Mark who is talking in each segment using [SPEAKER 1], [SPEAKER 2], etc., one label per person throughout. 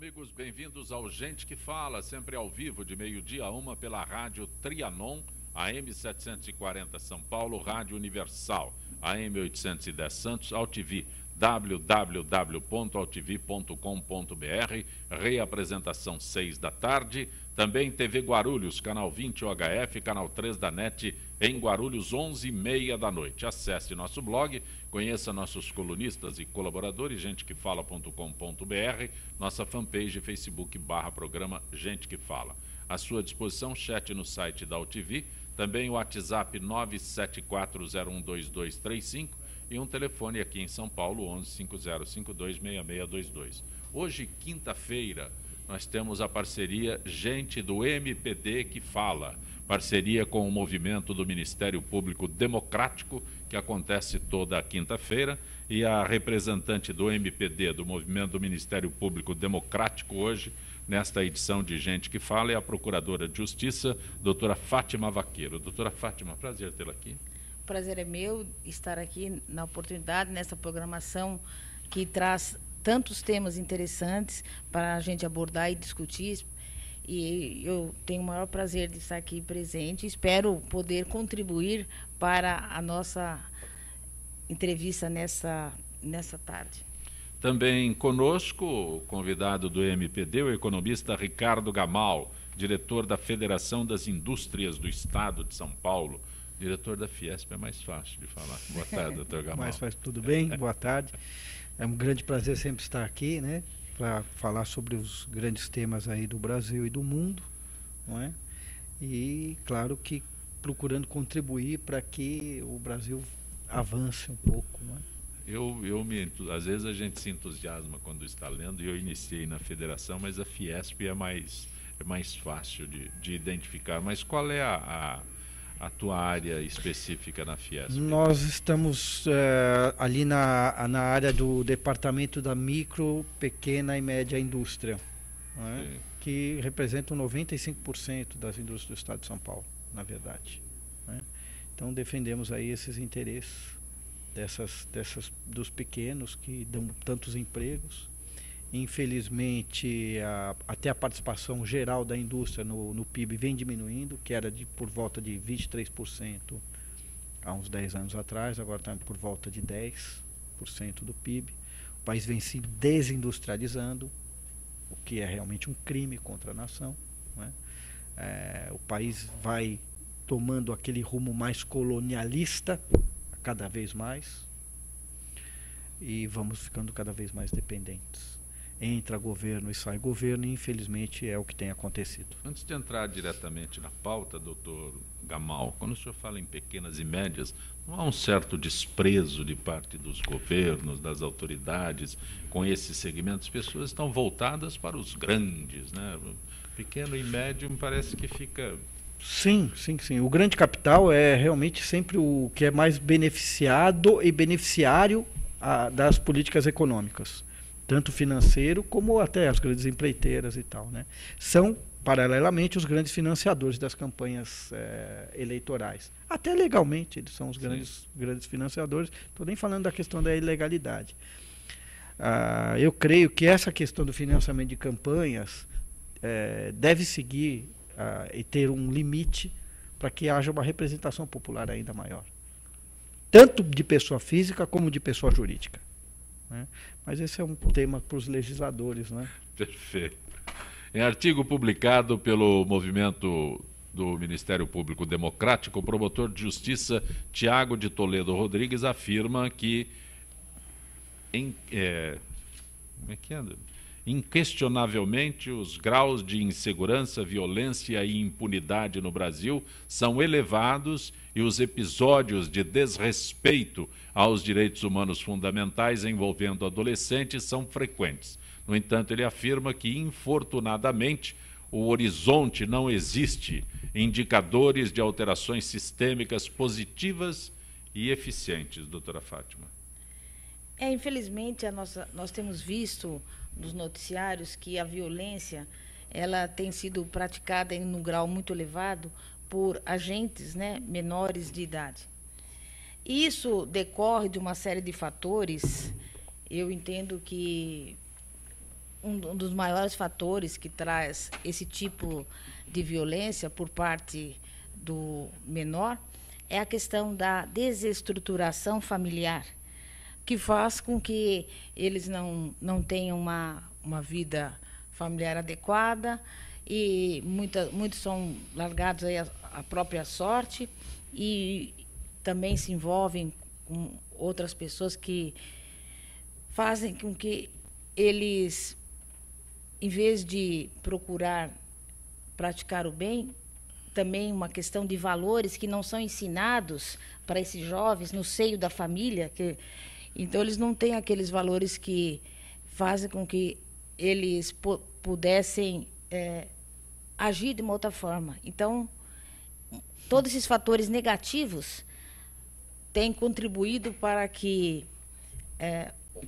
[SPEAKER 1] amigos, bem-vindos ao Gente que Fala, sempre ao vivo, de meio-dia a 1 pela Rádio Trianon, AM 740 São Paulo, Rádio Universal, AM 810 Santos, AltV, www.altv.com.br, reapresentação 6 da tarde, também TV Guarulhos, canal 20 UHF, canal 3 da NET, em Guarulhos, 11h30 da noite. Acesse nosso blog, conheça nossos colunistas e colaboradores, gentequefala.com.br, nossa fanpage Facebook/programa Gente que Fala. À sua disposição, chat no site da AltV, também o WhatsApp 974012235 e um telefone aqui em São Paulo, 1150526622. Hoje, quinta-feira, nós temos a parceria Gente do MPD que Fala, parceria com o movimento do Ministério Público Democrático, que acontece toda quinta-feira, e a representante do MPD, do movimento do Ministério Público Democrático, hoje, nesta edição de Gente que Fala, é a Procuradora de Justiça, doutora Fátima Vaqueiro. Doutora Fátima, prazer tê-la aqui.
[SPEAKER 2] O prazer é meu estar aqui na oportunidade, nessa programação que traz tantos temas interessantes para a gente abordar e discutir. E eu tenho o maior prazer de estar aqui presente. Espero poder contribuir para a nossa entrevista nessa tarde.
[SPEAKER 1] Também conosco, o convidado do MPD, o economista Ricardo Gamal, diretor da Federação das Indústrias do Estado de São Paulo. Diretor da Fiesp é mais fácil de falar. Boa tarde, doutor Gamal.
[SPEAKER 3] Mais fácil, tudo bem? Boa tarde. É um grande prazer sempre estar aqui, né, para falar sobre os grandes temas aí do Brasil e do mundo, não é? E, claro, que procurando contribuir para que o Brasil avance um pouco, não é?
[SPEAKER 1] Às vezes a gente se entusiasma quando está lendo, e eu iniciei na federação, mas a Fiesp é mais fácil de identificar. Mas qual é a tua área específica na Fiesp?
[SPEAKER 3] Nós estamos ali na área do departamento da micro, pequena e média indústria, não é? Que representam 95% das indústrias do estado de São Paulo, na verdade, não é? Então defendemos aí esses interesses dos pequenos que dão tantos empregos. Infelizmente, até a participação geral da indústria no PIB vem diminuindo, que era por volta de 23% há uns 10 anos atrás, agora está por volta de 10% do PIB. O país vem se desindustrializando, o que é realmente um crime contra a nação, não é? O país vai tomando aquele rumo mais colonialista, cada vez mais, e vamos ficando cada vez mais dependentes. Entra governo e sai governo, e infelizmente é o que tem acontecido.
[SPEAKER 1] Antes de entrar diretamente na pauta, doutor Gamal, quando o senhor fala em pequenas e médias, não há um certo desprezo de parte dos governos, das autoridades com esse segmento? As pessoas estão voltadas para os grandes, né? Pequeno e médio parece que fica...
[SPEAKER 3] Sim. O grande capital é realmente sempre o que é mais beneficiado e beneficiário das políticas econômicas, tanto financeiro como até as grandes empreiteiras e tal, né? São, paralelamente, os grandes financiadores das campanhas eleitorais. Até legalmente eles são os grandes financiadores. Estou nem falando da questão da ilegalidade. Eu creio que essa questão do financiamento de campanhas deve seguir e ter um limite para que haja uma representação popular ainda maior, tanto de pessoa física como de pessoa jurídica, né? Mas esse é um tema para os legisladores, né?
[SPEAKER 1] Perfeito. Em artigo publicado pelo movimento do Ministério Público Democrático, o promotor de justiça Tiago de Toledo Rodrigues afirma que inquestionavelmente, os graus de insegurança, violência e impunidade no Brasil são elevados e os episódios de desrespeito aos direitos humanos fundamentais envolvendo adolescentes são frequentes. No entanto, ele afirma que, infortunadamente, o horizonte não existe indicadores de alterações sistêmicas positivas e eficientes. Doutora Fátima.
[SPEAKER 2] Infelizmente, nós temos visto nos noticiários que a violência ela tem sido praticada em um grau muito elevado por agentes, né, menores de idade. Isso decorre de uma série de fatores. Eu entendo que um dos maiores fatores que traz esse tipo de violência por parte do menor é a questão da desestruturação familiar, que faz com que eles não tenham uma vida familiar adequada e muitos são largados aí à própria sorte e também se envolvem com outras pessoas que fazem com que eles, em vez de procurar praticar o bem, também uma questão de valores que não são ensinados para esses jovens no seio da família, então eles não têm aqueles valores que fazem com que eles pudessem agir de uma outra forma. Então, todos esses fatores negativos têm contribuído para que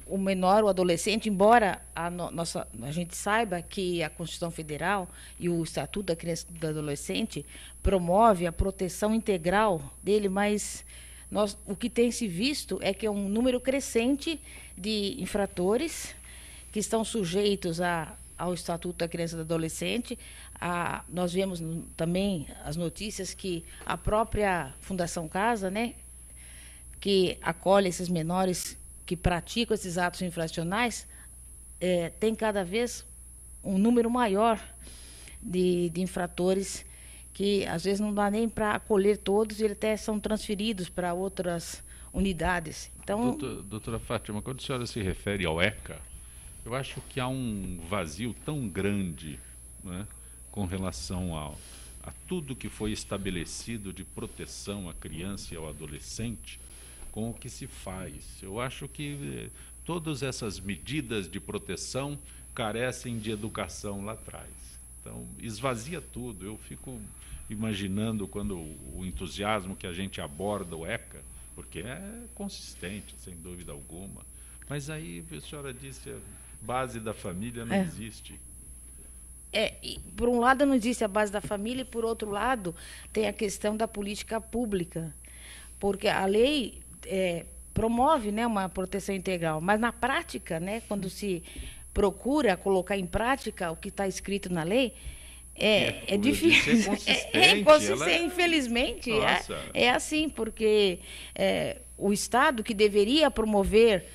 [SPEAKER 2] o menor, o adolescente, embora a gente saiba que a Constituição Federal e o Estatuto da Criança e do Adolescente promove a proteção integral dele, mas o que tem se visto é que é um número crescente de infratores que estão sujeitos ao Estatuto da Criança e do Adolescente. Nós vemos também as notícias que a própria Fundação Casa, né, que acolhe esses menores que praticam esses atos infracionais, tem cada vez um número maior de infratores que às vezes não dá nem para acolher todos, e eles até são transferidos para outras unidades. Então,
[SPEAKER 1] doutora Fátima, quando a senhora se refere ao ECA, eu acho que há um vazio tão grande, né, com relação a tudo que foi estabelecido de proteção à criança e ao adolescente, com o que se faz. Eu acho que todas essas medidas de proteção carecem de educação lá atrás. Então, esvazia tudo. Eu fico imaginando quando o entusiasmo que a gente aborda o ECA, porque é consistente, sem dúvida alguma. Mas aí, a senhora disse, a base da família não existe.
[SPEAKER 2] Por um lado não existe a base da família, e por outro lado tem a questão da política pública, porque a lei promove, né, uma proteção integral, mas na prática, né, quando se procura colocar em prática o que está escrito na lei, é difícil. É inconsistente, infelizmente. É assim, porque o Estado, que deveria promover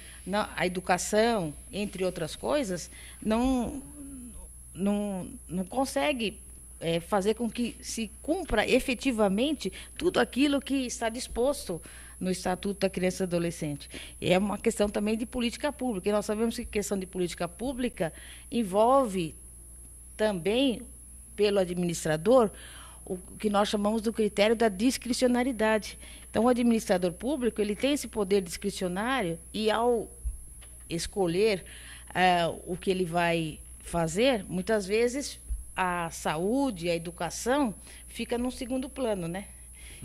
[SPEAKER 2] a educação, entre outras coisas, não consegue fazer com que se cumpra efetivamente tudo aquilo que está disposto no Estatuto da Criança e do Adolescente. É uma questão também de política pública, e nós sabemos que a questão de política pública envolve também, pelo administrador, o que nós chamamos do critério da discricionariedade. Então, o administrador público, ele tem esse poder discricionário, e ao escolher o que ele vai fazer, muitas vezes a saúde, a educação fica num segundo plano, né?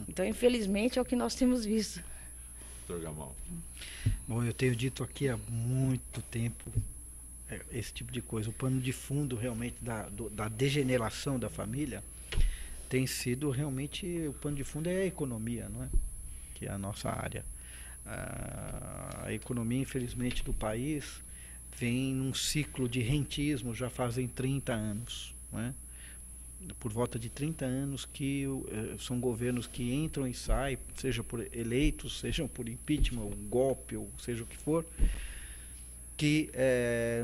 [SPEAKER 2] Então, infelizmente, é o que nós temos visto.
[SPEAKER 1] Doutor Gamal.
[SPEAKER 3] Bom, eu tenho dito aqui há muito tempo esse tipo de coisa. O pano de fundo realmente da degeneração da família tem sido realmente, o pano de fundo é a economia, não é? Que é a nossa área. A economia, infelizmente, do país vem num ciclo de rentismo já fazem 30 anos, não é? Por volta de 30 anos que são governos que entram e saem, seja por eleitos, seja por impeachment, um golpe, ou seja o que for, que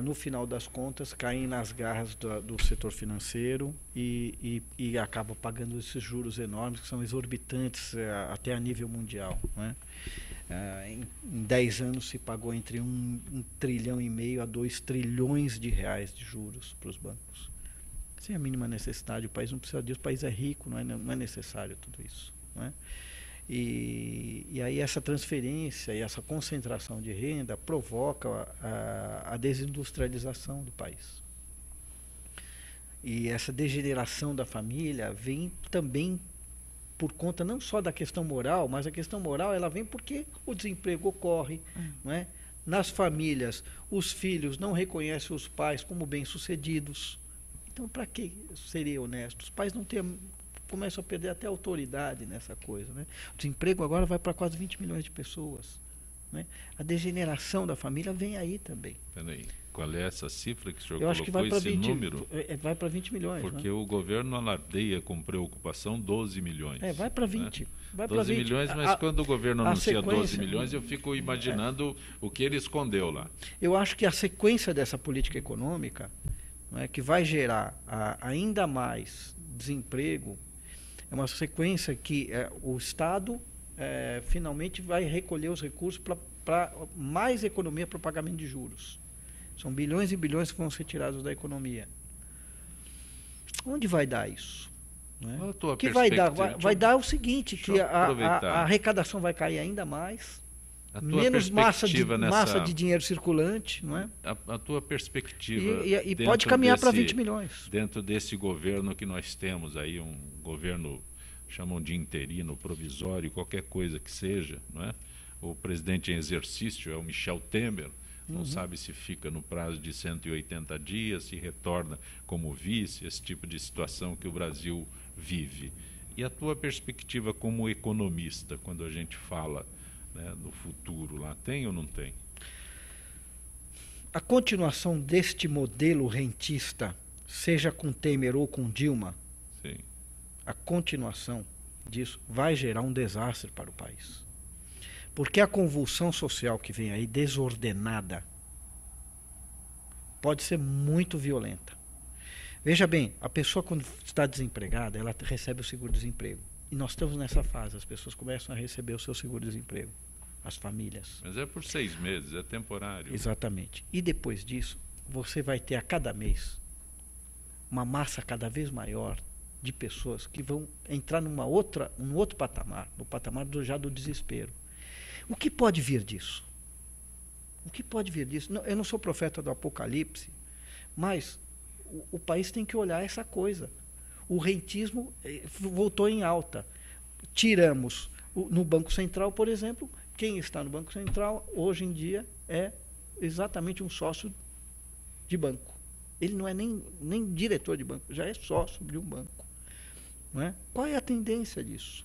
[SPEAKER 3] no final das contas caem nas garras do setor financeiro e acabam pagando esses juros enormes que são exorbitantes até a nível mundial, né? Em 10 anos se pagou entre 1,5 trilhão a 2 trilhões de reais de juros para os bancos. Sem a mínima necessidade, o país não precisa disso, o país é rico, não é necessário tudo isso, não é? E aí essa transferência e essa concentração de renda provoca a desindustrialização do país. E essa degeneração da família vem também por conta não só da questão moral, mas a questão moral ela vem porque o desemprego ocorre, não é? Nas famílias, os filhos não reconhecem os pais como bem-sucedidos. Então, para que seria honesto? Os pais começam a perder até a autoridade nessa coisa, né? O desemprego agora vai para quase 20 milhões de pessoas, né? A degeneração da família vem aí também.
[SPEAKER 1] Peraí, qual é essa cifra que o senhor
[SPEAKER 3] Eu acho que vai
[SPEAKER 1] colocou,
[SPEAKER 3] para
[SPEAKER 1] esse
[SPEAKER 3] 20,
[SPEAKER 1] número?
[SPEAKER 3] vai para 20 milhões.
[SPEAKER 1] Porque
[SPEAKER 3] né?
[SPEAKER 1] o governo alardeia com preocupação 12 milhões.
[SPEAKER 3] Vai para 20.
[SPEAKER 1] Né?
[SPEAKER 3] Vai
[SPEAKER 1] 12
[SPEAKER 3] para 20.
[SPEAKER 1] milhões, mas quando o governo anuncia 12
[SPEAKER 3] sequência,
[SPEAKER 1] milhões, eu fico imaginando o que ele escondeu lá.
[SPEAKER 3] Eu acho que a sequência dessa política econômica, né, que vai gerar ainda mais desemprego, é uma sequência que o Estado finalmente vai recolher os recursos para mais economia para o pagamento de juros. São bilhões e bilhões que vão ser tirados da economia. Onde vai dar isso? Né?
[SPEAKER 1] O
[SPEAKER 3] que vai dar? Vai dar o seguinte, que a arrecadação vai cair ainda mais, menos massa de dinheiro circulante, não é?
[SPEAKER 1] A tua perspectiva
[SPEAKER 3] e pode caminhar para 20 milhões.
[SPEAKER 1] Dentro desse governo que nós temos aí, um governo, chamam de interino, provisório, qualquer coisa que seja, não é? O presidente em exercício é o Michel Temer, não sabe se fica no prazo de 180 dias, se retorna como vice, esse tipo de situação que o Brasil vive. E a tua perspectiva como economista, quando a gente fala, né, no futuro lá, tem ou não tem?
[SPEAKER 3] A continuação deste modelo rentista, seja com Temer ou com Dilma,
[SPEAKER 1] Sim.
[SPEAKER 3] A continuação disso vai gerar um desastre para o país. Porque a convulsão social que vem aí, desordenada, pode ser muito violenta. Veja bem, a pessoa quando está desempregada, ela recebe o seguro-desemprego. E nós estamos nessa fase, as pessoas começam a receber o seu seguro-desemprego, as famílias.
[SPEAKER 1] Mas é por 6 meses, é temporário.
[SPEAKER 3] Exatamente. E depois disso, você vai ter a cada mês uma massa cada vez maior de pessoas que vão entrar num outro patamar, no patamar já do desespero. O que pode vir disso? O que pode vir disso? Não, eu não sou profeta do apocalipse, mas o país tem que olhar essa coisa. O rentismo voltou em alta. Tiramos no Banco Central, por exemplo, quem está no Banco Central hoje em dia é exatamente um sócio de banco. Ele não é nem diretor de banco, já é sócio de um banco. Não é? Qual é a tendência disso?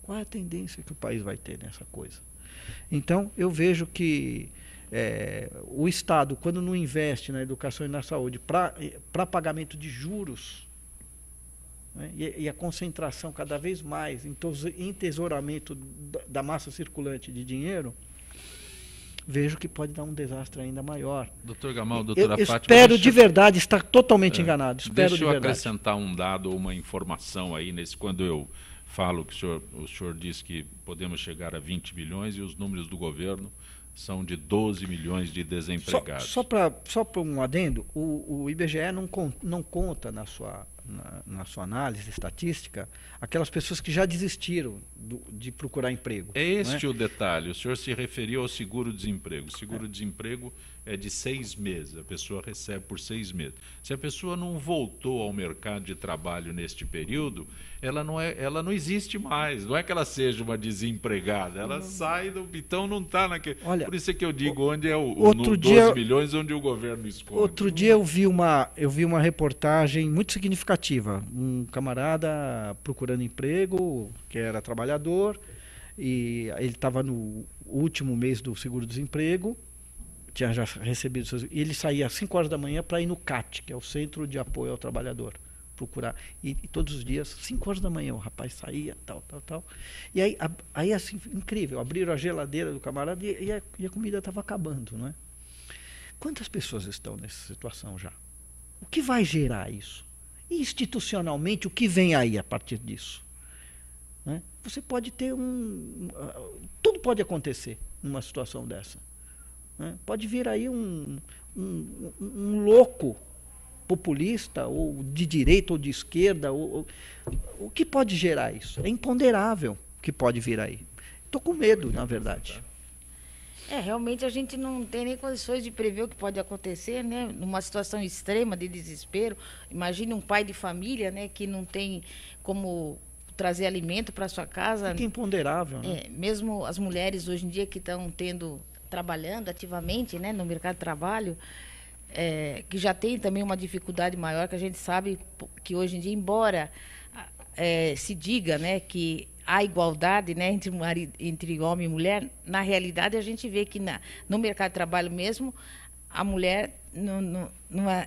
[SPEAKER 3] Qual é a tendência que o país vai ter nessa coisa? Então, eu vejo que o Estado, quando não investe na educação e na saúde para pagamento de juros, né, e a concentração cada vez mais em entesouramento da massa circulante de dinheiro, vejo que pode dar um desastre ainda maior.
[SPEAKER 1] Doutor Gamal, doutora Fátima...
[SPEAKER 3] Espero de verdade estar totalmente enganado.
[SPEAKER 1] Deixa eu acrescentar um dado ou uma informação aí, quando eu falo que o senhor disse que podemos chegar a 20 milhões e os números do governo são de 12 milhões de desempregados.
[SPEAKER 3] Só para um adendo, o IBGE não conta na sua análise estatística aquelas pessoas que já desistiram de procurar emprego.
[SPEAKER 1] É este o detalhe. O senhor se referiu ao seguro-desemprego. O seguro-desemprego é de 6 meses. A pessoa recebe por 6 meses. Se a pessoa não voltou ao mercado de trabalho neste período, ela não existe mais. Não é que ela seja uma desempregada. Ela sai então não está naquele... Olha, por isso é que eu digo onde é no 12 milhões onde o governo esconde.
[SPEAKER 3] Outro dia eu vi uma reportagem muito significativa. Um camarada procurando emprego, que era trabalhador, e ele estava no último mês do seguro-desemprego, tinha já recebido e ele saía às 5 horas da manhã para ir no CAT, que é o Centro de Apoio ao Trabalhador, procurar. E todos os dias, 5 horas da manhã, o rapaz saía, tal. E aí assim, incrível, abriram a geladeira do camarada e a comida estava acabando, não é? Quantas pessoas estão nessa situação já? O que vai gerar isso? E institucionalmente, o que vem aí a partir disso? Né? Você pode ter tudo pode acontecer numa situação dessa. Né? Pode vir aí um louco populista, ou de direita ou de esquerda. O que pode gerar isso? É imponderável o que pode vir aí. Estou com medo, na verdade.
[SPEAKER 2] Realmente a gente não tem nem condições de prever o que pode acontecer, né? Numa situação extrema de desespero. Imagine um pai de família, né, que não tem como trazer alimento para sua casa.
[SPEAKER 3] Fica imponderável, né?
[SPEAKER 2] Mesmo as mulheres hoje em dia que estão trabalhando ativamente, né, no mercado de trabalho, que já tem também uma dificuldade maior, que a gente sabe que hoje em dia, embora se diga, né, que há igualdade, né, entre homem e mulher, na realidade a gente vê que no mercado de trabalho mesmo, a mulher,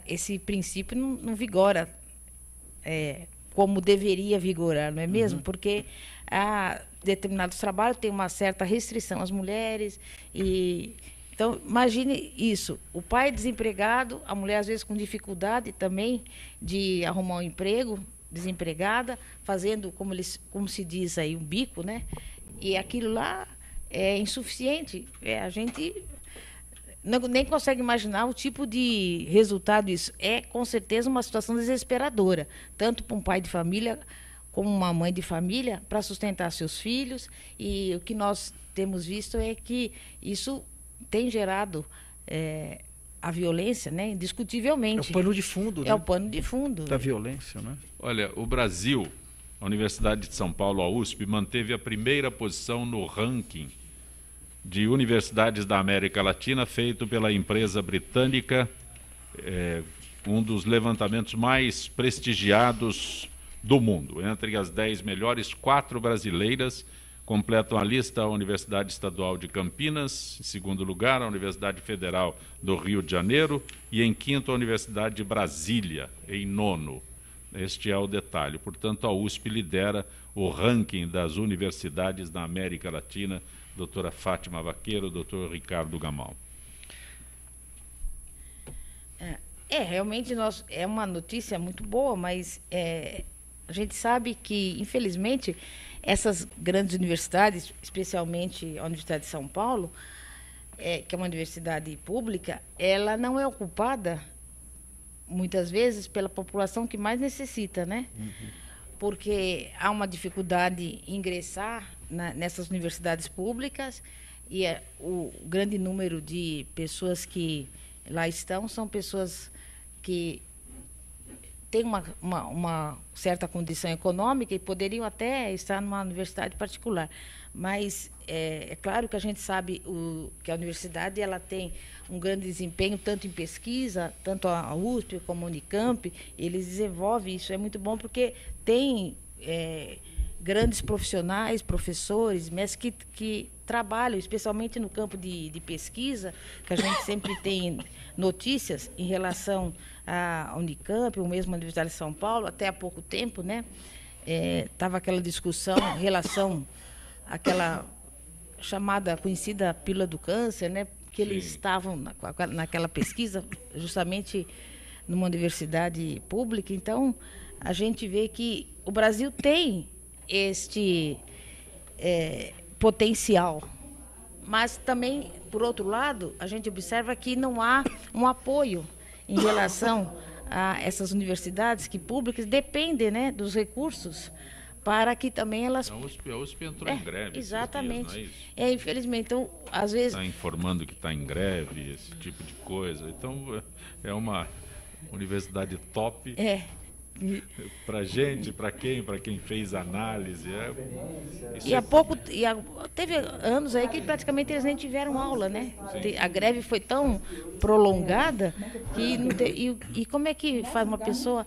[SPEAKER 2] esse princípio não vigora como deveria vigorar, não é mesmo? Porque há determinados trabalhos tem uma certa restrição às mulheres. Então, imagine isso, o pai desempregado, a mulher às vezes com dificuldade também de arrumar um emprego, desempregada, fazendo, como se diz aí, um bico, né? E aquilo lá é insuficiente. A gente nem consegue imaginar o tipo de resultado disso. É, com certeza, uma situação desesperadora, tanto para um pai de família como uma mãe de família, para sustentar seus filhos. E o que nós temos visto é que isso tem gerado a violência, né? Indiscutivelmente.
[SPEAKER 3] É o pano de fundo, né?
[SPEAKER 2] É o pano de fundo
[SPEAKER 3] da violência, né?
[SPEAKER 1] Olha, o Brasil, a Universidade de São Paulo, a USP, manteve a primeira posição no ranking de universidades da América Latina, feito pela empresa britânica, um dos levantamentos mais prestigiados do mundo. Entre as 10 melhores, 4 brasileiras completam a lista: a Universidade Estadual de Campinas, em segundo lugar, a Universidade Federal do Rio de Janeiro, e em quinto, a Universidade de Brasília, em nono. Este é o detalhe. Portanto, a USP lidera o ranking das universidades na América Latina. Doutora Fátima Vaqueiro, doutor Ricardo Gamal.
[SPEAKER 2] Realmente é uma notícia muito boa, mas a gente sabe que, infelizmente, essas grandes universidades, especialmente a Universidade de São Paulo, que é uma universidade pública, ela não é ocupada, muitas vezes, pela população que mais necessita, né? Porque há uma dificuldade em ingressar nessas universidades públicas, e o grande número de pessoas que lá estão são pessoas que têm uma certa condição econômica e poderiam até estar numa universidade particular. Mas é claro que a gente sabe que a universidade ela tem um grande desempenho, tanto em pesquisa, tanto a USP como a Unicamp, eles desenvolvem isso. É muito bom porque tem grandes profissionais, professores, mestres que trabalham, especialmente no campo de pesquisa, que a gente sempre tem notícias em relação à Unicamp, ou mesmo à Universidade de São Paulo, até há pouco tempo, né? Estava aquela discussão em relação àquela chamada, conhecida pílula do câncer, né? Que eles estavam naquela pesquisa, justamente numa universidade pública. Então, a gente vê que o Brasil tem este potencial, mas também, por outro lado, a gente observa que não há um apoio em relação a essas universidades que públicas dependem, né, dos recursos para que também elas...
[SPEAKER 1] A USP entrou em greve.
[SPEAKER 2] Exatamente.
[SPEAKER 1] Dias, não é isso?
[SPEAKER 2] Infelizmente. Então, às vezes...
[SPEAKER 1] Está informando que está em greve, esse tipo de coisa. Então, é uma universidade top. Para gente, para quem fez análise.
[SPEAKER 2] Teve anos aí que praticamente eles nem tiveram aula, né? A greve foi tão prolongada que como é que faz uma pessoa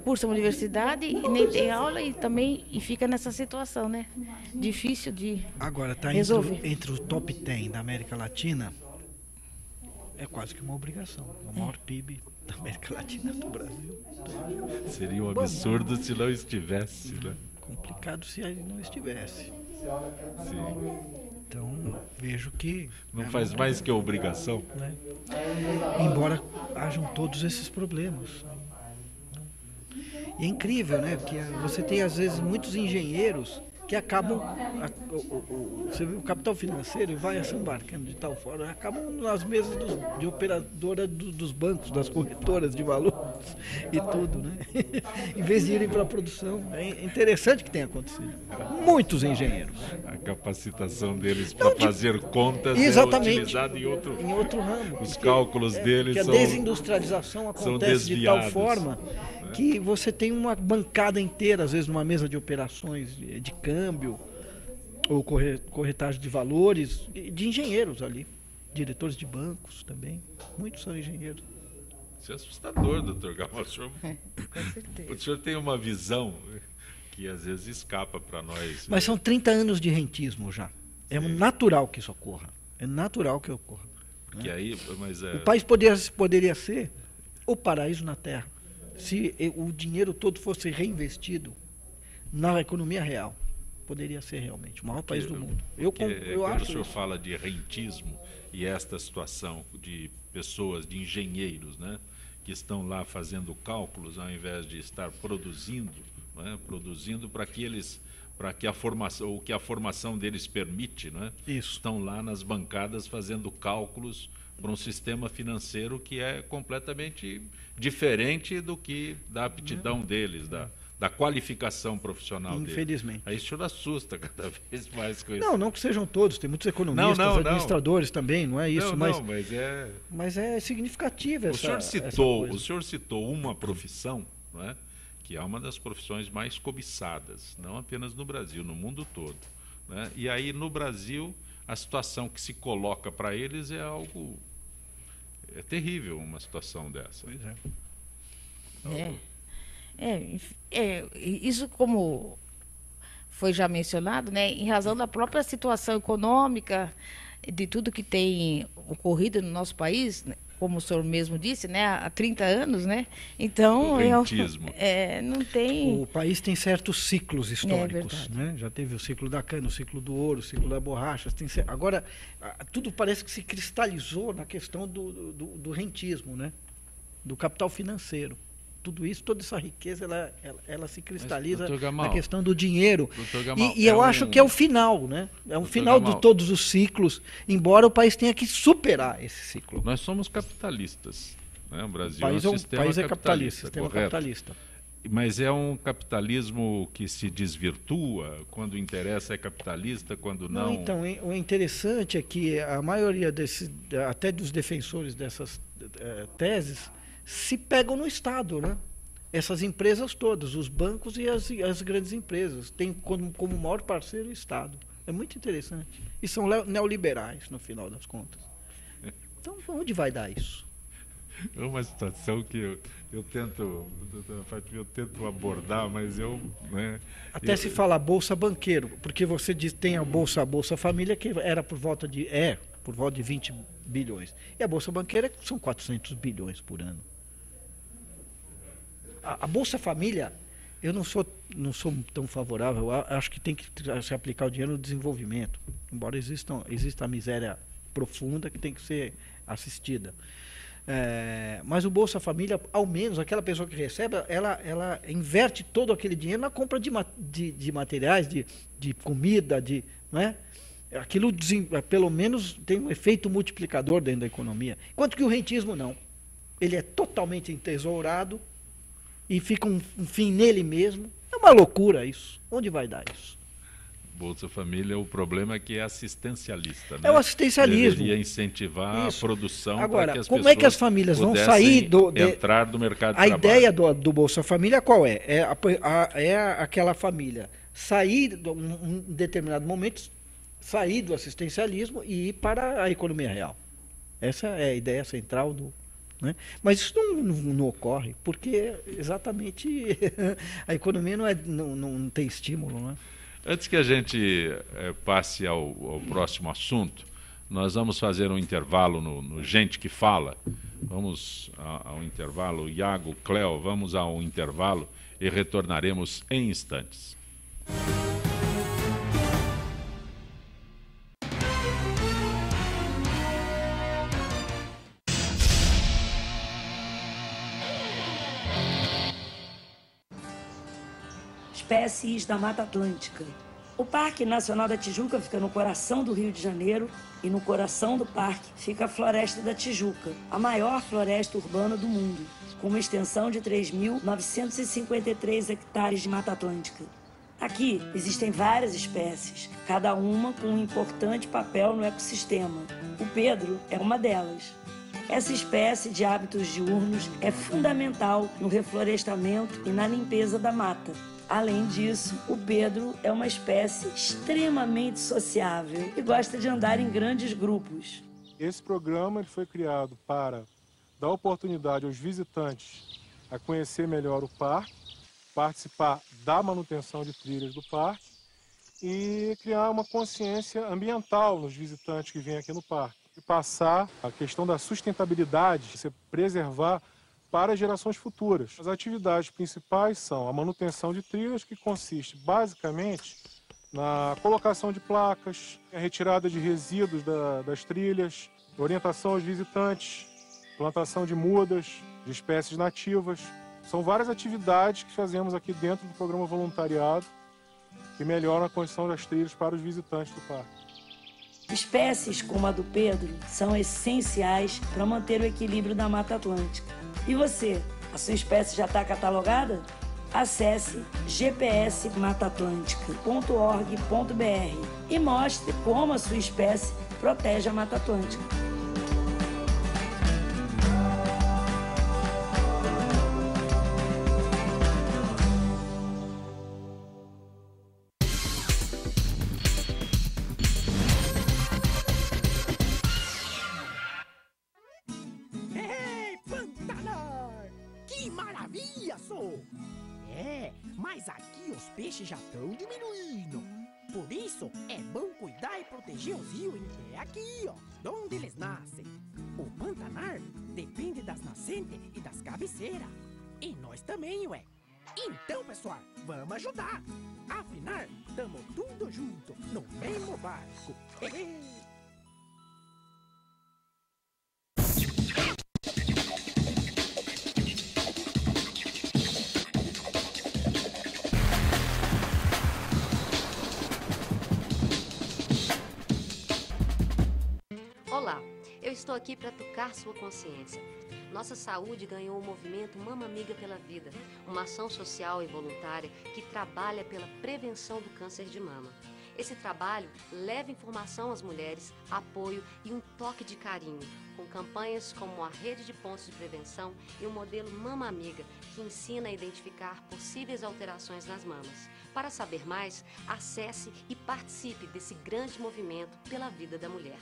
[SPEAKER 2] cursa uma universidade e nem tem aula e fica nessa situação, né? Difícil de
[SPEAKER 3] agora tá
[SPEAKER 2] resolver.
[SPEAKER 3] Entre o top 10 da América Latina, é quase que uma obrigação. O maior PIB da América Latina do Brasil.
[SPEAKER 1] Seria um absurdo se não estivesse, né?
[SPEAKER 3] Complicado se não estivesse.
[SPEAKER 1] Sim.
[SPEAKER 3] Então, vejo que...
[SPEAKER 1] Não faz mais que obrigação.
[SPEAKER 3] Né? Embora hajam todos esses problemas. E é incrível, né? Porque você tem, às vezes, muitos engenheiros que acabam... Você vê o capital financeiro e vai se embarcando de tal forma, acabam nas mesas de operadora dos bancos, das corretoras de valores e tudo, né? Em vez de irem para a produção. É interessante que tenha acontecido. Muitos engenheiros.
[SPEAKER 1] A capacitação deles para fazer contas
[SPEAKER 3] exatamente,
[SPEAKER 1] é utilizada em outro
[SPEAKER 3] ramo.
[SPEAKER 1] Os cálculos deles
[SPEAKER 3] que
[SPEAKER 1] são...
[SPEAKER 3] a desindustrialização acontece de tal forma que você tem uma bancada inteira, às vezes, numa mesa de operações de câmbio ou corretagem de valores, de engenheiros ali, diretores de bancos também, muitos são engenheiros.
[SPEAKER 1] Isso é assustador, doutor Gamal.
[SPEAKER 2] Com certeza.
[SPEAKER 1] O senhor tem uma visão que às vezes escapa para nós.
[SPEAKER 3] Mas são 30 anos de rentismo já. É natural que isso ocorra. É natural que ocorra. Né?
[SPEAKER 1] Que aí,
[SPEAKER 3] O país poderia ser o paraíso na Terra se o dinheiro todo fosse reinvestido na economia real. Poderia ser realmente o maior país do mundo. Eu
[SPEAKER 1] quando
[SPEAKER 3] acho
[SPEAKER 1] o senhor
[SPEAKER 3] isso.
[SPEAKER 1] fala de rentismo e esta situação de pessoas, de engenheiros, né, que estão lá fazendo cálculos ao invés de estar produzindo, né, produzindo para que a formação, o que a formação deles permite, né,
[SPEAKER 3] Isso.
[SPEAKER 1] estão lá nas bancadas fazendo cálculos para um sistema financeiro que é completamente diferente do que da aptidão deles, da qualificação profissional deles.
[SPEAKER 3] Infelizmente.
[SPEAKER 1] Aí o senhor assusta cada vez mais com isso.
[SPEAKER 3] Não que sejam todos, tem muitos economistas, administradores também, não é isso, mas é significativo essa
[SPEAKER 1] O senhor citou uma profissão, não é? Que é uma das profissões mais cobiçadas, não apenas no Brasil, no mundo todo. Né? E aí, no Brasil, a situação que se coloca para eles é algo... É terrível uma situação dessa.
[SPEAKER 3] Pois
[SPEAKER 2] isso, como foi já mencionado, né, em razão da própria situação econômica, de tudo que tem ocorrido no nosso país, né, como o senhor mesmo disse, né, há 30 anos, né? Então, não tem...
[SPEAKER 3] O país tem certos ciclos históricos, né? Já teve o ciclo da cana, o ciclo do ouro, o ciclo da borracha. Agora, tudo parece que se cristalizou na questão do rentismo, né? Do capital financeiro. Tudo isso, toda essa riqueza, ela se cristaliza na questão do dinheiro. E eu acho que é o final, né? É o final de todos os ciclos, embora o país tenha que superar esse ciclo.
[SPEAKER 1] Nós somos capitalistas. Né? O Brasil
[SPEAKER 3] o país é capitalista, sistema capitalista.
[SPEAKER 1] Mas é um capitalismo que se desvirtua, quando interessa é capitalista, quando não...
[SPEAKER 3] Então, o interessante é que a maioria até dos defensores dessas teses, se pegam no Estado, né? Essas empresas todas, os bancos e as grandes empresas, têm como maior parceiro o Estado. É muito interessante. E são neoliberais, no final das contas. Então, onde vai dar isso?
[SPEAKER 1] É uma situação que eu tento abordar, mas
[SPEAKER 3] se fala Bolsa Banqueiro, porque você diz tem a Bolsa Família, que era por volta de 20 bilhões. E a Bolsa Banqueira são 400 bilhões por ano. A Bolsa Família, eu não sou tão favorável, eu acho que tem que se aplicar o dinheiro no desenvolvimento, embora exista a miséria profunda que tem que ser assistida. Mas o Bolsa Família, ao menos aquela pessoa que recebe, ela inverte todo aquele dinheiro na compra de materiais, de comida, não é? Aquilo, pelo menos, tem um efeito multiplicador dentro da economia. Enquanto que o rentismo não. Ele é totalmente entesourado e fica um fim nele mesmo. É uma loucura isso. Onde vai dar isso?
[SPEAKER 1] Bolsa Família, o problema é que é assistencialista. Né?
[SPEAKER 3] É o assistencialismo.
[SPEAKER 1] Deveria incentivar a produção.
[SPEAKER 3] Agora,
[SPEAKER 1] para que as
[SPEAKER 3] como é que as famílias vão sair
[SPEAKER 1] entrar do mercado de
[SPEAKER 3] trabalho?
[SPEAKER 1] A
[SPEAKER 3] ideia do Bolsa Família qual é? É aquela família sair, em um determinado momento, sair do assistencialismo e ir para a economia real. Essa é a ideia central né? Mas isso não ocorre, porque exatamente a economia não tem estímulo. Né?
[SPEAKER 1] Antes que a gente passe ao próximo assunto, nós vamos fazer um intervalo no Gente que Fala. Vamos ao intervalo. Iago, Cléo, vamos ao intervalo e retornaremos em instantes.
[SPEAKER 4] Espécies da Mata Atlântica. O Parque Nacional da Tijuca fica no coração do Rio de Janeiro e no coração do parque fica a Floresta da Tijuca, a maior floresta urbana do mundo, com uma extensão de 3.953 hectares de Mata Atlântica. Aqui existem várias espécies, cada uma com um importante papel no ecossistema. O Pedro é uma delas. Essa espécie de hábitos diurnos é fundamental no reflorestamento e na limpeza da mata. Além disso, o Pedro é uma espécie extremamente sociável e gosta de andar em grandes grupos.
[SPEAKER 5] Esse programa foi criado para dar oportunidade aos visitantes a conhecer melhor o parque, participar da manutenção de trilhas do parque e criar uma consciência ambiental nos visitantes que vêm aqui no parque. E passar a questão da sustentabilidade, se preservar para gerações futuras. As atividades principais são a manutenção de trilhas, que consiste basicamente na colocação de placas, a retirada de resíduos das trilhas, orientação aos visitantes, plantação de mudas, de espécies nativas. São várias atividades que fazemos aqui dentro do programa voluntariado que melhoram a condição das trilhas para os visitantes do parque.
[SPEAKER 4] Espécies como a do Pedro são essenciais para manter o equilíbrio da Mata Atlântica. E você, a sua espécie já está catalogada? Acesse gpsmataatlântica.org.br e mostre como a sua espécie protege a Mata Atlântica.
[SPEAKER 6] Mas aqui os peixes já estão diminuindo. Por isso, é bom cuidar e proteger os rios em que é aqui, ó, de onde eles nascem. O Pantanar depende das nascentes e das cabeceiras. E nós também, ué. Então, pessoal, vamos ajudar. Afinal, tamo tudo junto, no mesmo barco.
[SPEAKER 7] Olá, eu estou aqui para tocar sua consciência. Nossa saúde ganhou o movimento Mama Amiga pela Vida, uma ação social e voluntária que trabalha pela prevenção do câncer de mama. Esse trabalho leva informação às mulheres, apoio e um toque de carinho, com campanhas como a Rede de Pontos de Prevenção e o modelo Mama Amiga, que ensina a identificar possíveis alterações nas mamas. Para saber mais, acesse e participe desse grande movimento pela vida da mulher.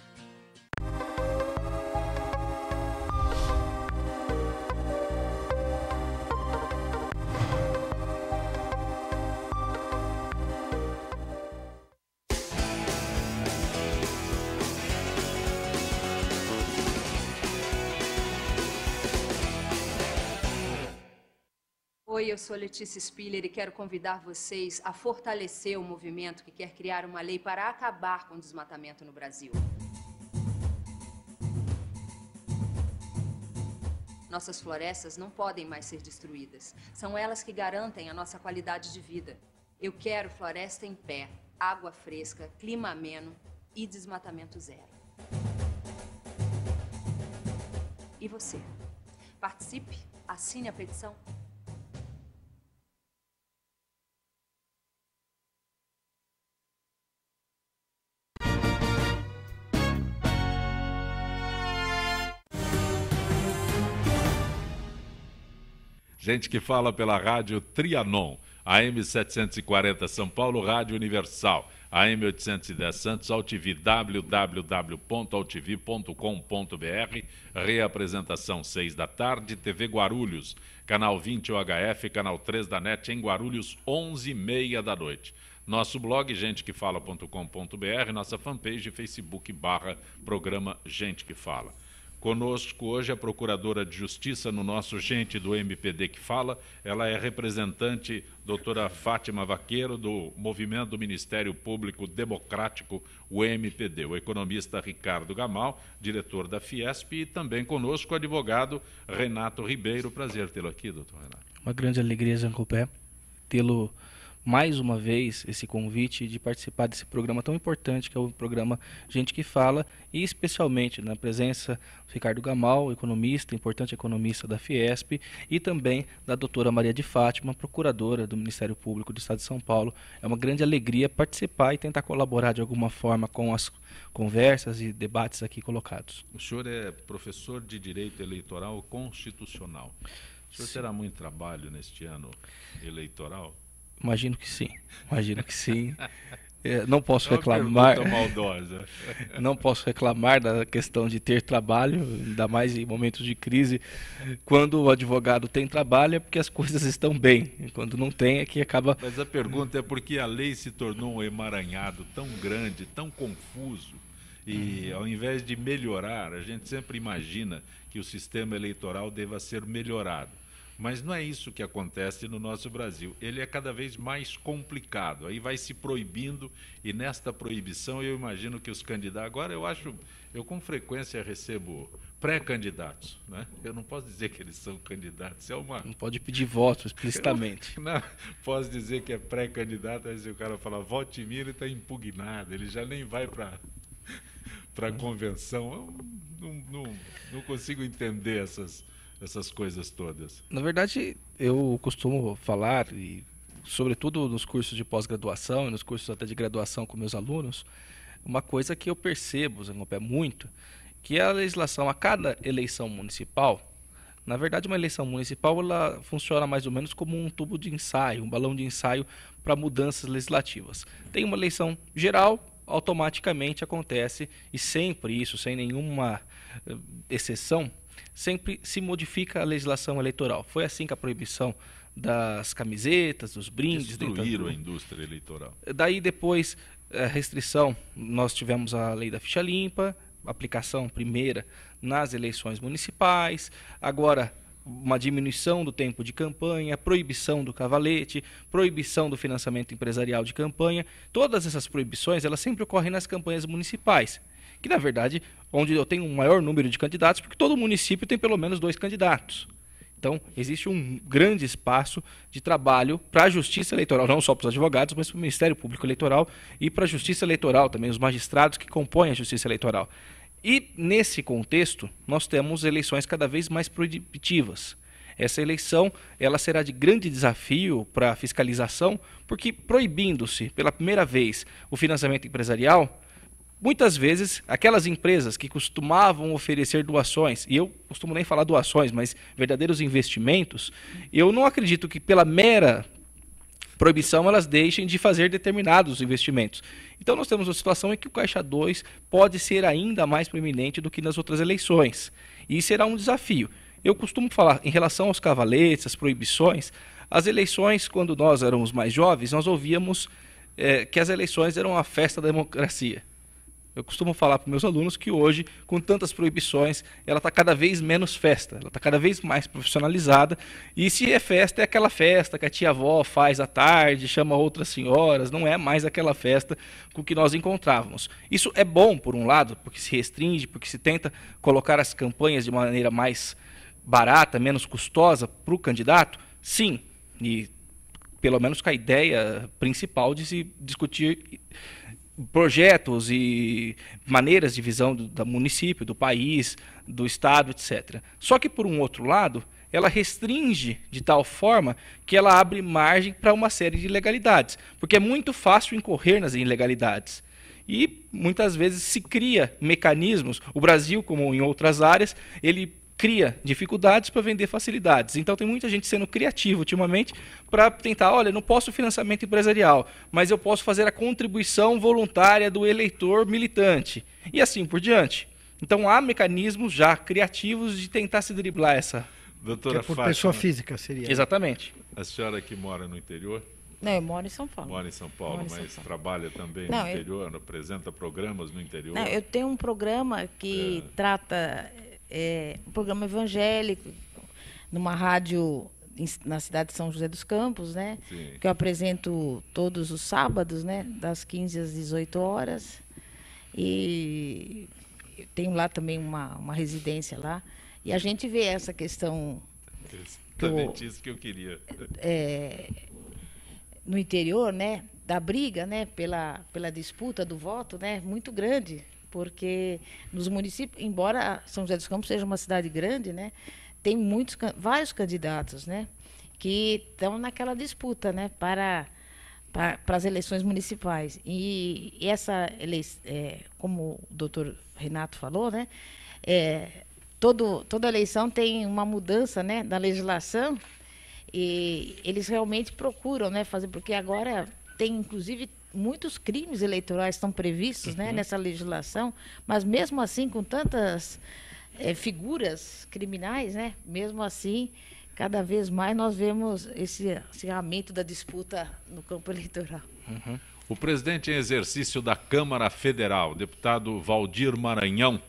[SPEAKER 8] Oi, eu sou Letícia Spiller e quero convidar vocês a fortalecer o movimento que quer criar uma lei para acabar com o desmatamento no Brasil. Nossas florestas não podem mais ser destruídas. São elas que garantem a nossa qualidade de vida. Eu quero floresta em pé, água fresca, clima ameno e desmatamento zero. E você? Participe, assine a petição.
[SPEAKER 1] Gente que fala pela rádio Trianon, AM 740 São Paulo, Rádio Universal, AM 810 Santos, AltV, www.altv.com.br, reapresentação 6 da tarde, TV Guarulhos, canal 20 UHF, canal 3 da NET em Guarulhos, 11h30 da noite. Nosso blog, gentequefala.com.br, nossa fanpage, Facebook/programa Gente que Fala. Conosco hoje a Procuradora de Justiça no nosso Gente do MPD que Fala. Ela é representante, doutora Fátima Vaqueiro, do Movimento do Ministério Público Democrático, o MPD. O economista Ricardo Gamal, diretor da Fiesp, e também conosco o advogado Renato Ribeiro. Prazer tê-lo aqui, doutor Renato.
[SPEAKER 9] Uma grande alegria, Jean Copé, tê-lo mais uma vez esse convite de participar desse programa tão importante que é o programa Gente que Fala, e especialmente na presença do Ricardo Gamal, economista, importante economista da Fiesp, e também da doutora Maria de Fátima, procuradora do Ministério Público do Estado de São Paulo. É uma grande alegria participar e tentar colaborar de alguma forma com as conversas e debates aqui colocados.
[SPEAKER 1] O senhor é professor de Direito Eleitoral Constitucional. O senhor terá muito trabalho neste ano eleitoral?
[SPEAKER 9] Imagino que sim, imagino que sim. Não posso reclamar. Não posso reclamar da questão de ter trabalho, ainda mais em momentos de crise. Quando o advogado tem trabalho é porque as coisas estão bem. Quando não tem é que acaba.
[SPEAKER 1] Mas a pergunta é porque a lei se tornou um emaranhado tão grande, tão confuso. E ao invés de melhorar, a gente sempre imagina que o sistema eleitoral deva ser melhorado. Mas não é isso que acontece no nosso Brasil. Ele é cada vez mais complicado. Aí vai se proibindo, e nesta proibição eu imagino que os candidatos... Agora eu com frequência recebo pré-candidatos, né? Eu não posso dizer que eles são candidatos.
[SPEAKER 9] Não pode pedir voto explicitamente.
[SPEAKER 1] Não, posso dizer que é pré-candidato, aí se o cara falar vote em mim, ele está impugnado, ele já nem vai para a convenção. Eu não consigo entender essas coisas todas.
[SPEAKER 9] Na verdade, eu costumo falar, e sobretudo nos cursos de pós-graduação e nos cursos até de graduação com meus alunos, uma coisa que eu percebo, Zé Compé, muito, que a legislação, a cada eleição municipal, na verdade uma eleição municipal ela funciona mais ou menos como um tubo de ensaio, um balão de ensaio para mudanças legislativas. Tem uma eleição geral, automaticamente acontece, e sempre isso, sem nenhuma exceção, sempre se modifica a legislação eleitoral. Foi assim com a proibição das camisetas, dos brindes.
[SPEAKER 1] Destruíram a indústria eleitoral.
[SPEAKER 9] Daí depois, a restrição, nós tivemos a lei da ficha limpa, aplicação primeira nas eleições municipais, agora uma diminuição do tempo de campanha, proibição do cavalete, proibição do financiamento empresarial de campanha. Todas essas proibições, elas sempre ocorrem nas campanhas municipais, que na verdade, onde eu tenho um maior número de candidatos, porque todo município tem pelo menos 2 candidatos. Então, existe um grande espaço de trabalho para a Justiça Eleitoral, não só para os advogados, mas para o Ministério Público Eleitoral e para a Justiça Eleitoral também, os magistrados que compõem a Justiça Eleitoral. E, nesse contexto, nós temos eleições cada vez mais proibitivas. Essa eleição ela será de grande desafio para a fiscalização, porque proibindo-se pela primeira vez o financiamento empresarial, muitas vezes, aquelas empresas que costumavam oferecer doações, e eu costumo nem falar doações, mas verdadeiros investimentos, eu não acredito que pela mera proibição elas deixem de fazer determinados investimentos. Então nós temos uma situação em que o Caixa 2 pode ser ainda mais proeminente do que nas outras eleições. E será um desafio. Eu costumo falar, em relação aos cavaletes, às proibições, as eleições, quando nós éramos mais jovens, nós ouvíamos que as eleições eram a festa da democracia. Eu costumo falar para meus alunos que hoje, com tantas proibições, ela está cada vez menos festa, ela está cada vez mais profissionalizada, e se é festa, é aquela festa que a tia-avó faz à tarde, chama outras senhoras, não é mais aquela festa com que nós encontrávamos. Isso é bom, por um lado, porque se restringe, porque se tenta colocar as campanhas de maneira mais barata, menos custosa para o candidato, sim, e pelo menos com a ideia principal de se discutir projetos e maneiras de visão do município, do país, do estado, etc. Só que, por um outro lado, ela restringe de tal forma que ela abre margem para uma série de ilegalidades, porque é muito fácil incorrer nas ilegalidades. E, muitas vezes, se cria mecanismos, o Brasil, como em outras áreas, ele cria dificuldades para vender facilidades. Então tem muita gente sendo criativa ultimamente para tentar, olha, não posso financiamento empresarial, mas eu posso fazer a contribuição voluntária do eleitor militante. E assim por diante. Então há mecanismos já criativos de tentar se driblar essa...
[SPEAKER 1] Doutora
[SPEAKER 3] por
[SPEAKER 1] Fátima,
[SPEAKER 3] pessoa física seria.
[SPEAKER 9] Exatamente.
[SPEAKER 1] A senhora que mora no interior?
[SPEAKER 2] Não, eu moro em São Paulo.
[SPEAKER 1] Mora em São Paulo, mas trabalha também no interior, apresenta programas no interior?
[SPEAKER 2] Não, eu tenho um programa que trata... um programa evangélico numa rádio na cidade de São José dos Campos, né? Sim. Que eu apresento todos os sábados, né? Das 15 às 18 horas. E eu tenho lá também uma residência lá. E a gente vê essa questão...
[SPEAKER 1] Exatamente isso que eu queria.
[SPEAKER 2] No interior, né? Da briga, né? Pela disputa do voto, né? Muito grande. Porque nos municípios, embora São José dos Campos seja uma cidade grande, né, tem vários candidatos, né, que estão naquela disputa, né, para as eleições municipais. E essa eleição, como o doutor Renato falou, né, toda eleição tem uma mudança, né, da legislação, e eles realmente procuram, né, fazer, porque agora tem inclusive muitos crimes eleitorais estão previstos, né, nessa legislação, mas mesmo assim, com tantas figuras criminais, né, mesmo assim, cada vez mais nós vemos esse acirramento da disputa no campo eleitoral.
[SPEAKER 1] O presidente em exercício da Câmara Federal, deputado Valdir Maranhão,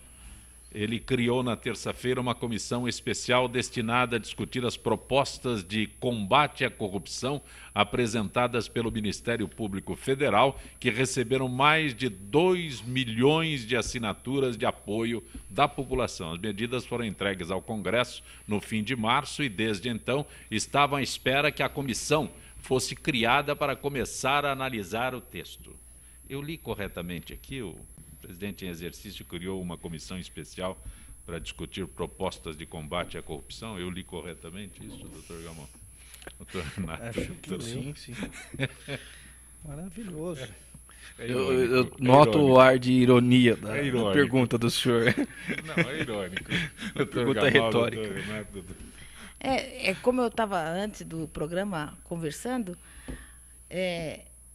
[SPEAKER 1] ele criou na terça-feira uma comissão especial destinada a discutir as propostas de combate à corrupção apresentadas pelo Ministério Público Federal, que receberam mais de 2 milhões de assinaturas de apoio da população. As medidas foram entregues ao Congresso no fim de março e, desde então, estavam à espera que a comissão fosse criada para começar a analisar o texto. Eu li corretamente aqui, o presidente em exercício criou uma comissão especial para discutir propostas de combate à corrupção. Eu li corretamente isso, doutor Gamon? Doutor Renato?
[SPEAKER 3] Acho que sim. Maravilhoso.
[SPEAKER 9] Eu noto o ar de ironia da pergunta do senhor.
[SPEAKER 1] Não, é irônico.
[SPEAKER 9] Pergunta retórica.
[SPEAKER 2] Como eu estava antes do programa conversando,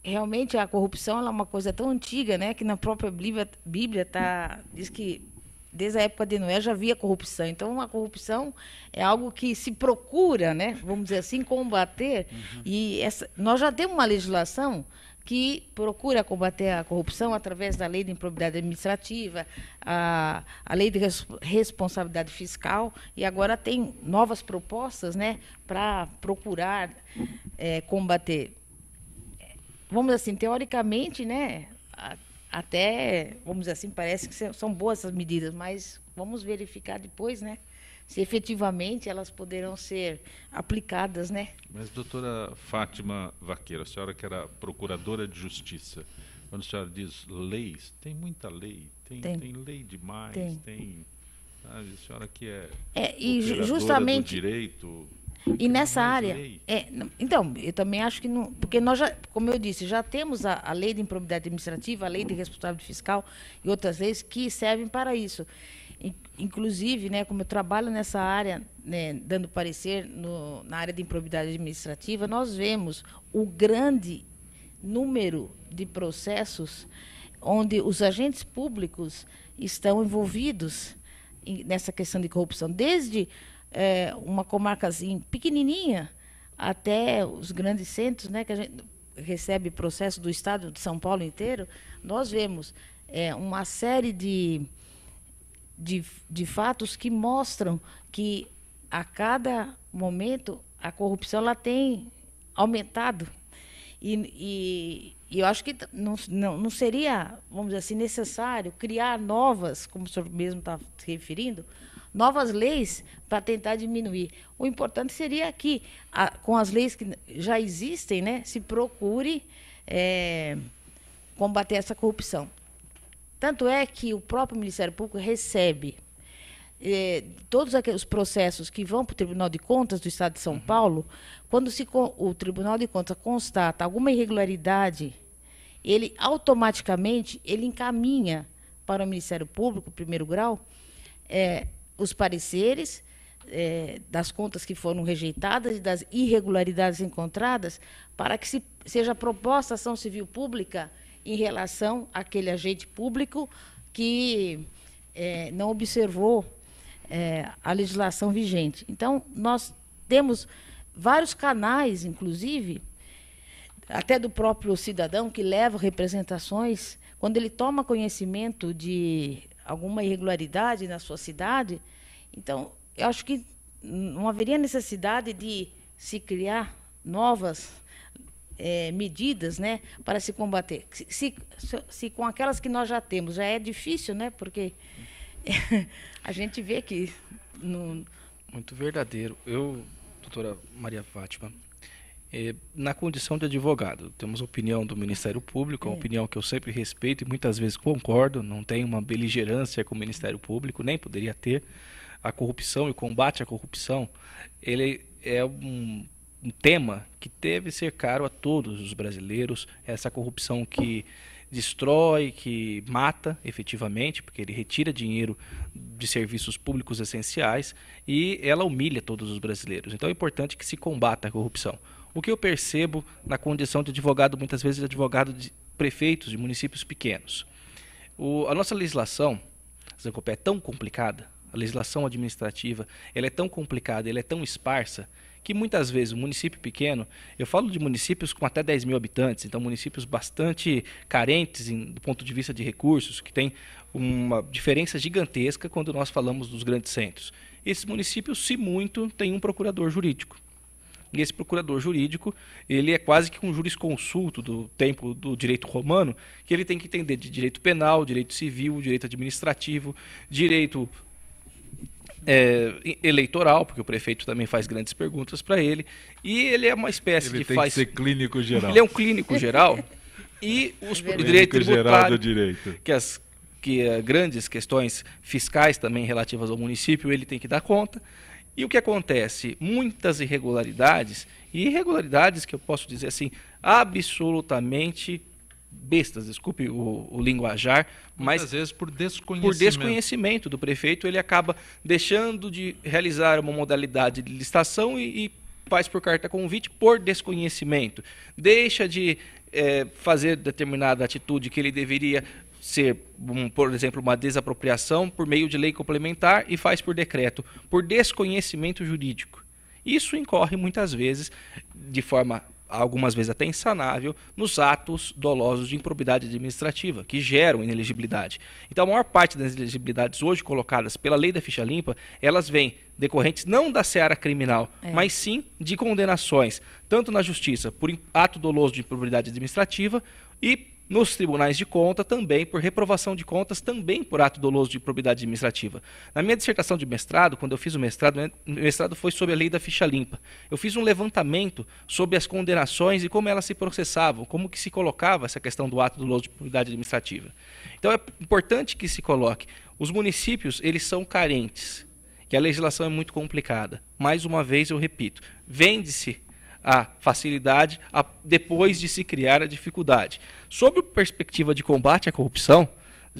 [SPEAKER 2] realmente a corrupção ela é uma coisa tão antiga, né, que na própria Bíblia diz que desde a época de Noé já havia corrupção. Então a corrupção é algo que se procura, né, vamos dizer assim, combater. E nós já temos uma legislação que procura combater a corrupção através da lei de improbidade administrativa, a lei de responsabilidade fiscal, e agora tem novas propostas, né, para procurar combater. Vamos dizer assim, teoricamente, né, até, vamos dizer assim, parece que são boas essas medidas, mas vamos verificar depois, né, se efetivamente elas poderão ser aplicadas, né?
[SPEAKER 1] Mas, doutora Fátima Vaqueiro, a senhora que era procuradora de justiça, quando a senhora diz leis, tem muita lei, tem lei demais, tem sabe, a senhora que
[SPEAKER 2] e justamente
[SPEAKER 1] do direito...
[SPEAKER 2] E nessa área, então, eu também acho que não, porque nós já, como eu disse, já temos a lei de improbidade administrativa, a lei de responsabilidade fiscal e outras leis que servem para isso. Inclusive, né, como eu trabalho nessa área, né, dando parecer na área de improbidade administrativa, nós vemos o grande número de processos onde os agentes públicos estão envolvidos nessa questão de corrupção, desde uma comarcazinha pequenininha até os grandes centros, né, que a gente recebe processo do estado de São Paulo inteiro. Nós vemos uma série de fatos que mostram que a cada momento a corrupção ela tem aumentado. E eu acho que não seria, vamos dizer assim, necessário criar novas, como o senhor mesmo está se referindo, novas leis para tentar diminuir. O importante seria que, com as leis que já existem, né, se procure combater essa corrupção. Tanto é que o próprio Ministério Público recebe todos aqueles processos que vão para o Tribunal de Contas do Estado de São Paulo. Quando o Tribunal de Contas constata alguma irregularidade, ele automaticamente encaminha para o Ministério Público, primeiro grau, os pareceres das contas que foram rejeitadas e das irregularidades encontradas, para que seja proposta ação civil pública em relação àquele agente público que não observou a legislação vigente. Então, nós temos vários canais, inclusive, até do próprio cidadão, que leva representações, quando ele toma conhecimento de alguma irregularidade na sua cidade. Então, eu acho que não haveria necessidade de se criar novas medidas, né, para se combater. Se com aquelas que nós já temos já é difícil, né, porque a gente vê que...
[SPEAKER 9] Muito verdadeiro. Doutora Maria Fátima, na condição de advogado, temos a opinião do Ministério Público, uma opinião que eu sempre respeito e muitas vezes concordo, não tem uma beligerância com o Ministério Público, nem poderia ter. A corrupção e o combate à corrupção, ele é um tema que deve ser caro a todos os brasileiros, essa corrupção que destrói, que mata efetivamente, porque ele retira dinheiro de serviços públicos essenciais e ela humilha todos os brasileiros. Então é importante que se combata a corrupção. O que eu percebo na condição de advogado, muitas vezes advogado prefeitos de municípios pequenos. A nossa legislação, Zancopé, é tão complicada, a legislação administrativa, ela é tão complicada, ela é tão esparsa, que muitas vezes o município pequeno, eu falo de municípios com até 10 mil habitantes, então municípios bastante carentes do ponto de vista de recursos, que tem uma diferença gigantesca quando nós falamos dos grandes centros. Esses municípios, se muito, têm um procurador jurídico. E esse procurador jurídico, ele é quase que um jurisconsulto do tempo do direito romano, que ele tem que entender de direito penal, direito civil, direito administrativo, direito eleitoral, porque o prefeito também faz grandes perguntas para ele, e ele é uma espécie
[SPEAKER 1] ele
[SPEAKER 9] de
[SPEAKER 1] tem que ser clínico geral.
[SPEAKER 9] Ele é um clínico geral, e o direito
[SPEAKER 1] tributário,
[SPEAKER 9] que grandes questões fiscais também relativas ao município, ele tem que dar conta. E o que acontece? Muitas irregularidades, e irregularidades que eu posso dizer assim, absolutamente bestas, desculpe o linguajar, mas
[SPEAKER 1] muitas vezes por
[SPEAKER 9] desconhecimento do prefeito, ele acaba deixando de realizar uma modalidade de licitação e faz por carta convite por desconhecimento. Deixa de fazer determinada atitude que ele deveria ser, por exemplo, uma desapropriação por meio de lei complementar e faz por decreto, por desconhecimento jurídico. Isso incorre muitas vezes, de forma, algumas vezes até insanável, nos atos dolosos de improbidade administrativa, que geram inelegibilidade. Então, a maior parte das inelegibilidades hoje colocadas pela lei da ficha limpa, elas vêm decorrentes não da seara criminal, mas sim de condenações, tanto na justiça por ato doloso de improbidade administrativa e nos tribunais de conta também por reprovação de contas, também por ato doloso de improbidade administrativa. Na minha dissertação de mestrado, quando eu fiz o mestrado foi sobre a lei da ficha limpa. Eu fiz um levantamento sobre as condenações e como elas se processavam, como que se colocava essa questão do ato doloso de improbidade administrativa. Então é importante que se coloque. Os municípios, eles são carentes, que a legislação é muito complicada. Mais uma vez eu repito, vende-se a facilidade depois de se criar a dificuldade. Sob a perspectiva de combate à corrupção,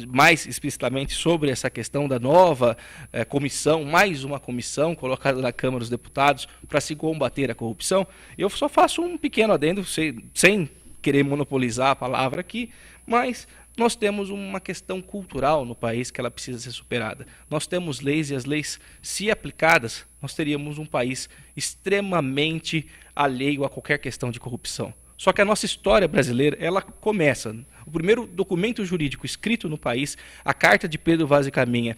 [SPEAKER 9] mais explicitamente sobre essa questão da nova comissão, mais uma comissão colocada na Câmara dos Deputados para se combater a corrupção, eu só faço um pequeno adendo, sem querer monopolizar a palavra aqui, mas nós temos uma questão cultural no país que ela precisa ser superada. Nós temos leis e as leis, se aplicadas, nós teríamos um país extremamente alheio a qualquer questão de corrupção. Só que a nossa história brasileira, ela começa. O primeiro documento jurídico escrito no país, a Carta de Pedro Vaz e Caminha,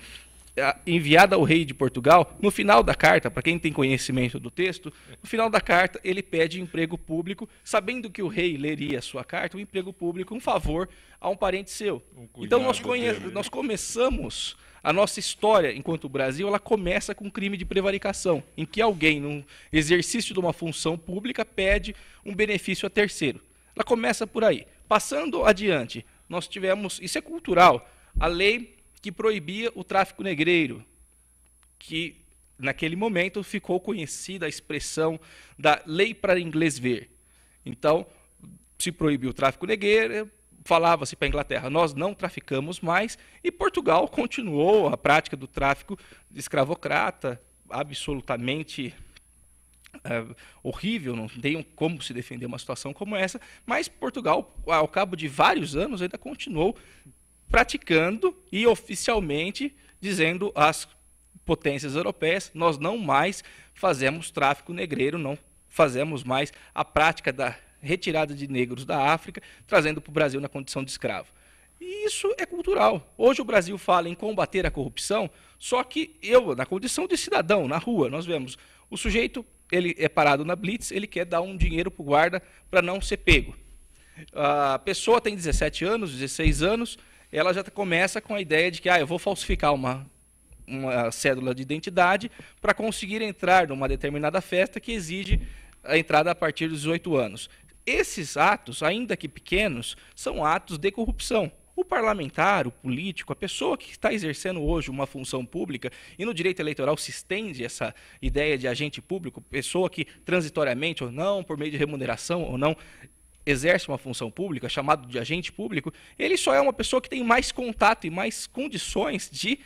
[SPEAKER 9] enviada ao rei de Portugal, no final da carta, para quem tem conhecimento do texto, no final da carta ele pede emprego público, sabendo que o rei leria a sua carta, um emprego público, um favor a um parente seu. Então nós começamos a nossa história enquanto Brasil, ela começa com um crime de prevaricação, em que alguém, num exercício de uma função pública, pede um benefício a terceiro. Ela começa por aí. Passando adiante, nós tivemos, isso é cultural, a lei que proibia o tráfico negreiro, que naquele momento ficou conhecida a expressão da lei para inglês ver. Então, se proibiu o tráfico negreiro, falava-se para a Inglaterra, nós não traficamos mais, e Portugal continuou a prática do tráfico escravocrata, absolutamente horrível, não tem como se defender uma situação como essa, mas Portugal, ao cabo de vários anos, ainda continuou praticando e oficialmente dizendo às potências europeias, nós não mais fazemos tráfico negreiro, não fazemos mais a prática da retirada de negros da África, trazendo para o Brasil na condição de escravo. E isso é cultural. Hoje o Brasil fala em combater a corrupção, só que na condição de cidadão, na rua, nós vemos o sujeito, ele é parado na blitz, ele quer dar um dinheiro para o guarda para não ser pego. A pessoa tem 17 anos, 16 anos, ela já começa com a ideia de que eu vou falsificar uma cédula de identidade para conseguir entrar numa determinada festa que exige a entrada a partir dos 18 anos. Esses atos, ainda que pequenos, são atos de corrupção. O parlamentar, o político, a pessoa que está exercendo hoje uma função pública, e no direito eleitoral se estende essa ideia de agente público, pessoa que transitoriamente ou não, por meio de remuneração ou não, exerce uma função pública, chamado de agente público, ele só é uma pessoa que tem mais contato e mais condições de,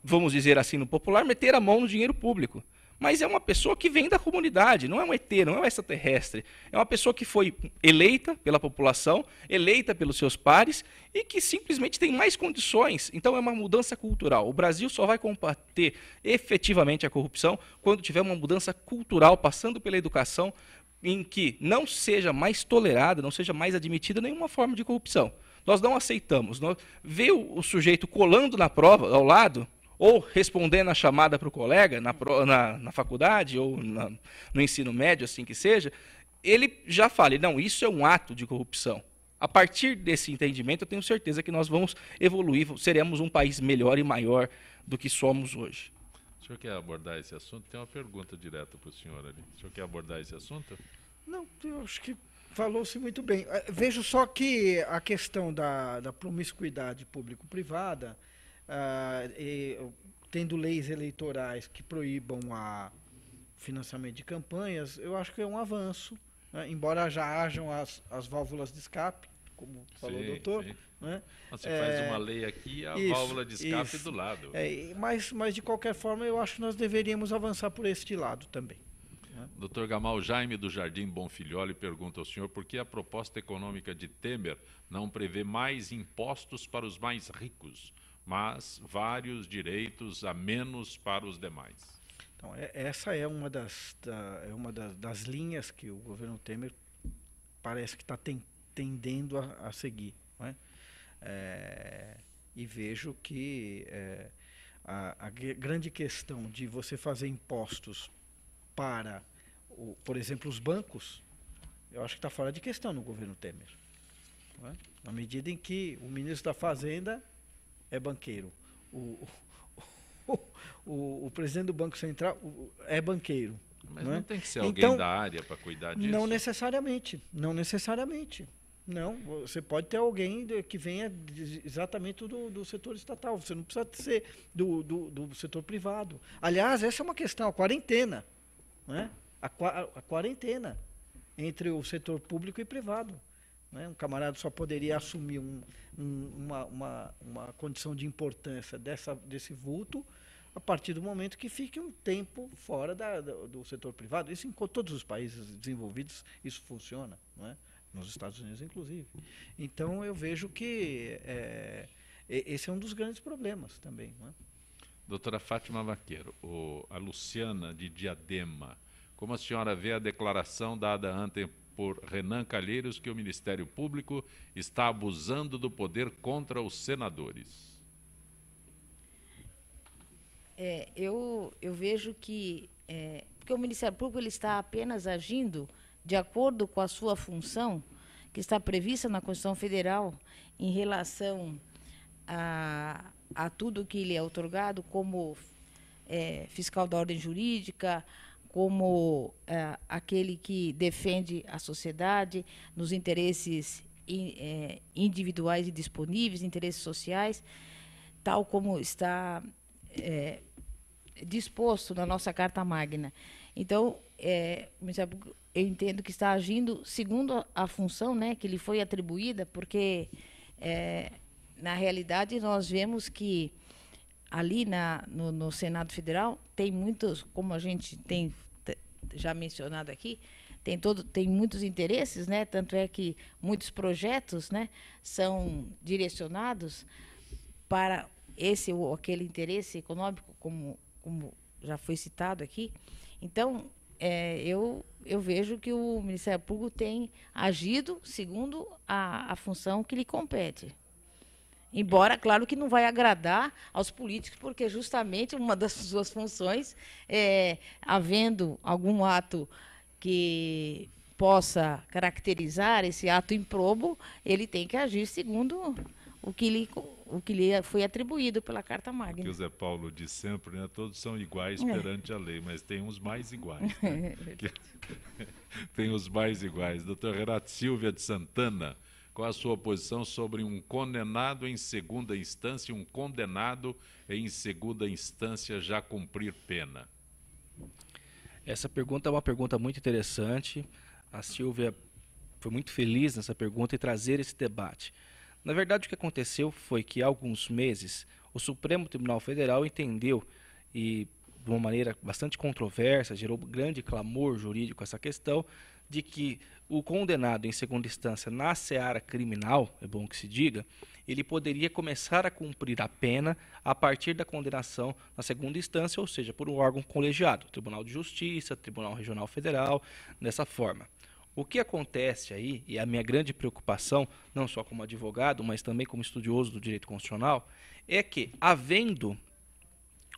[SPEAKER 9] vamos dizer assim no popular, meter a mão no dinheiro público. mas é uma pessoa que vem da comunidade, não é um ET, não é um extraterrestre. É uma pessoa que foi eleita pela população, eleita pelos seus pares e que simplesmente tem mais condições. Então é uma mudança cultural. O Brasil só vai combater efetivamente a corrupção quando tiver uma mudança cultural, passando pela educação, em que não seja mais tolerada, não seja mais admitida nenhuma forma de corrupção. Nós não aceitamos. Ver o sujeito colando na prova ao lado, ou respondendo a chamada para o colega na faculdade ou no ensino médio, assim que seja, ele já fala, não, isso é um ato de corrupção. A partir desse entendimento, eu tenho certeza que nós vamos evoluir, seremos um país melhor e maior do que somos hoje.
[SPEAKER 1] O senhor quer abordar esse assunto? Tem uma pergunta direta para o senhor ali. O senhor quer abordar esse assunto?
[SPEAKER 3] Não, eu acho que falou-se muito bem. Vejo só que a questão da promiscuidade público-privada, tendo leis eleitorais que proíbam o financiamento de campanhas, eu acho que é um avanço, né? Embora já hajam as válvulas de escape, como falou o doutor.
[SPEAKER 1] Sim.
[SPEAKER 3] Né?
[SPEAKER 1] Você faz uma lei aqui e a válvula de escape do lado.
[SPEAKER 3] Mas, de qualquer forma, eu acho que nós deveríamos avançar por este lado também.
[SPEAKER 1] Dr. Gamal Jaime do Jardim Bonfilholi pergunta ao senhor por que a proposta econômica de Temer não prevê mais impostos para os mais ricos, mas vários direitos a menos para os demais.
[SPEAKER 3] Então, essa é uma das linhas que o governo Temer parece que está tendendo a seguir. Não é? E vejo que a grande questão de você fazer impostos para, por exemplo, os bancos, eu acho que está fora de questão no governo Temer. Não é? Na medida em que o ministro da Fazenda é banqueiro, o presidente do Banco Central é banqueiro.
[SPEAKER 1] Mas não tem que ser alguém da área para cuidar disso?
[SPEAKER 3] Não necessariamente. Não, você pode ter alguém que venha exatamente do setor estatal, você não precisa ser do setor privado. Aliás, essa é uma questão, a quarentena. Né? A quarentena entre o setor público e privado. Né? Um camarada só poderia assumir uma condição de importância desse vulto a partir do momento que fique um tempo fora do setor privado. Isso em todos os países desenvolvidos, isso funciona, não é? Nos Estados Unidos, inclusive. Então, eu vejo que esse é um dos grandes problemas também. Não é?
[SPEAKER 1] Doutora Fátima Vaqueiro, a Luciana de Diadema, como a senhora vê a declaração dada ontem por Renan Calheiros que o Ministério Público está abusando do poder contra os senadores?
[SPEAKER 2] Eu vejo que porque o Ministério Público ele está apenas agindo de acordo com a sua função, que está prevista na Constituição Federal, em relação a tudo que lhe é outorgado, como fiscal da ordem jurídica, como aquele que defende a sociedade nos interesses individuais e disponíveis, interesses sociais, tal como está disposto na nossa Carta Magna. Então, o Ministério Público, eu entendo que está agindo segundo a função, né, que lhe foi atribuída, porque, na realidade, nós vemos que ali no Senado Federal tem muitos, como a gente tem já mencionado aqui, tem muitos interesses, né, tanto é que muitos projetos, né, são direcionados para esse ou aquele interesse econômico, como já foi citado aqui. Então, eu vejo que o Ministério Público tem agido segundo a função que lhe compete. Embora, claro, que não vai agradar aos políticos, porque justamente uma das suas funções havendo algum ato que possa caracterizar esse ato improbo, ele tem que agir segundo o que lhe foi atribuído pela Carta Magna.
[SPEAKER 1] Que o Zé Paulo diz sempre, né? Todos são iguais perante a lei, mas tem uns mais iguais. Né? Tem os mais iguais. Doutor Renato Silvia de Santana, qual a sua posição sobre um condenado em segunda instância e um condenado em segunda instância já cumprir pena?
[SPEAKER 9] Essa pergunta é uma pergunta muito interessante. A Silvia foi muito feliz nessa pergunta e trazer esse debate. Na verdade, o que aconteceu foi que há alguns meses o Supremo Tribunal Federal entendeu, e de uma maneira bastante controversa, gerou grande clamor jurídico essa questão, de que o condenado em segunda instância na seara criminal, é bom que se diga, ele poderia começar a cumprir a pena a partir da condenação na segunda instância, ou seja, por um órgão colegiado, Tribunal de Justiça, Tribunal Regional Federal, dessa forma. O que acontece aí, e a minha grande preocupação, não só como advogado, mas também como estudioso do direito constitucional, é que, havendo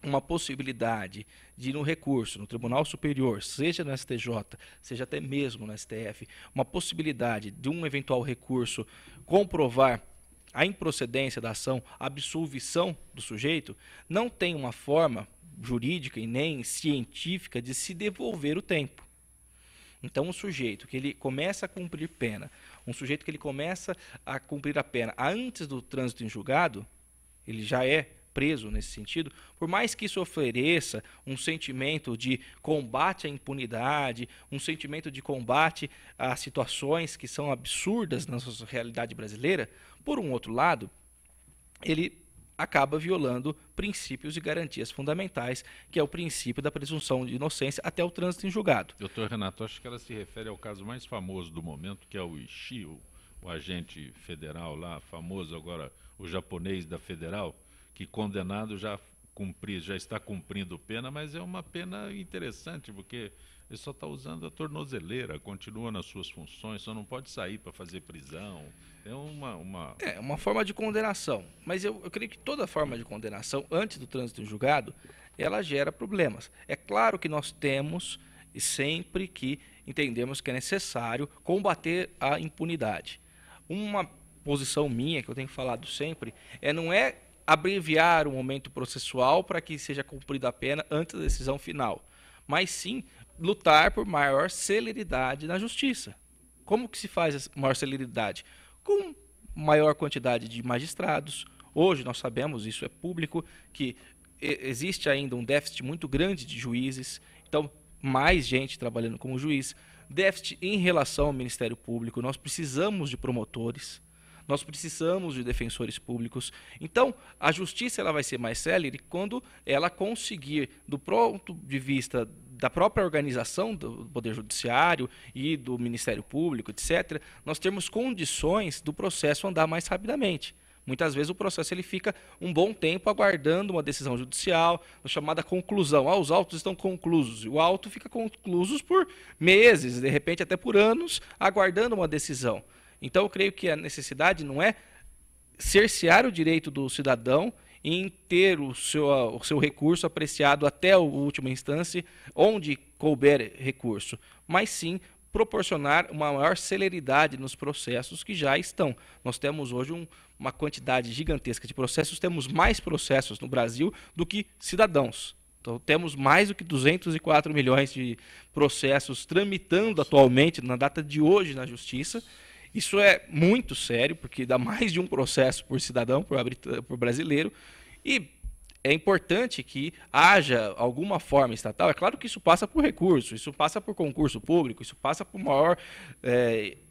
[SPEAKER 9] uma possibilidade de, no recurso, no Tribunal Superior, seja no STJ, seja até mesmo no STF, uma possibilidade de um eventual recurso comprovar a improcedência da ação, a absolvição do sujeito, não tem uma forma jurídica e nem científica de se devolver o tempo. Então, um sujeito que ele começa a cumprir pena, um sujeito que ele começa a cumprir a pena antes do trânsito em julgado, ele já é preso nesse sentido, por mais que isso ofereça um sentimento de combate à impunidade, um sentimento de combate a situações que são absurdas na nossa realidade brasileira, por um outro lado, ele acaba violando princípios e garantias fundamentais, que é o princípio da presunção de inocência até o trânsito em julgado.
[SPEAKER 1] Doutor Renato, acho que ela se refere ao caso mais famoso do momento, que é o Ishii, o agente federal lá, famoso agora, o japonês da federal, que condenado já está cumprindo pena, mas é uma pena interessante, porque ele só está usando a tornozeleira, continua nas suas funções, só não pode sair para fazer prisão. É uma
[SPEAKER 9] forma de condenação, mas eu creio que toda forma de condenação, antes do trânsito em julgado, ela gera problemas. É claro que nós temos, e sempre que entendemos que é necessário, combater a impunidade. Uma posição minha, que eu tenho falado sempre, não é abreviar o momento processual para que seja cumprida a pena antes da decisão final, mas sim lutar por maior celeridade na justiça. Como que se faz essa maior celeridade? Com maior quantidade de magistrados. Hoje nós sabemos, isso é público, que existe ainda um déficit muito grande de juízes, então mais gente trabalhando como juiz, déficit em relação ao Ministério Público, nós precisamos de promotores, nós precisamos de defensores públicos. Então, a justiça ela vai ser mais célere quando ela conseguir, do ponto de vista da própria organização do Poder Judiciário e do Ministério Público, etc., nós temos condições do processo andar mais rapidamente. Muitas vezes o processo ele fica um bom tempo aguardando uma decisão judicial, a chamada conclusão. Os autos estão conclusos. O auto fica conclusos por meses, de repente até por anos, aguardando uma decisão. Então, eu creio que a necessidade não é cercear o direito do cidadão em ter o seu recurso apreciado até a última instância, onde couber recurso, mas sim proporcionar uma maior celeridade nos processos que já estão. Nós temos hoje uma quantidade gigantesca de processos, temos mais processos no Brasil do que cidadãos. Então, temos mais do que 204 milhões de processos tramitando atualmente, na data de hoje, na Justiça. Isso é muito sério, porque dá mais de um processo por cidadão, por brasileiro, e é importante que haja alguma forma estatal. É claro que isso passa por recurso, isso passa por concurso público, isso passa por maior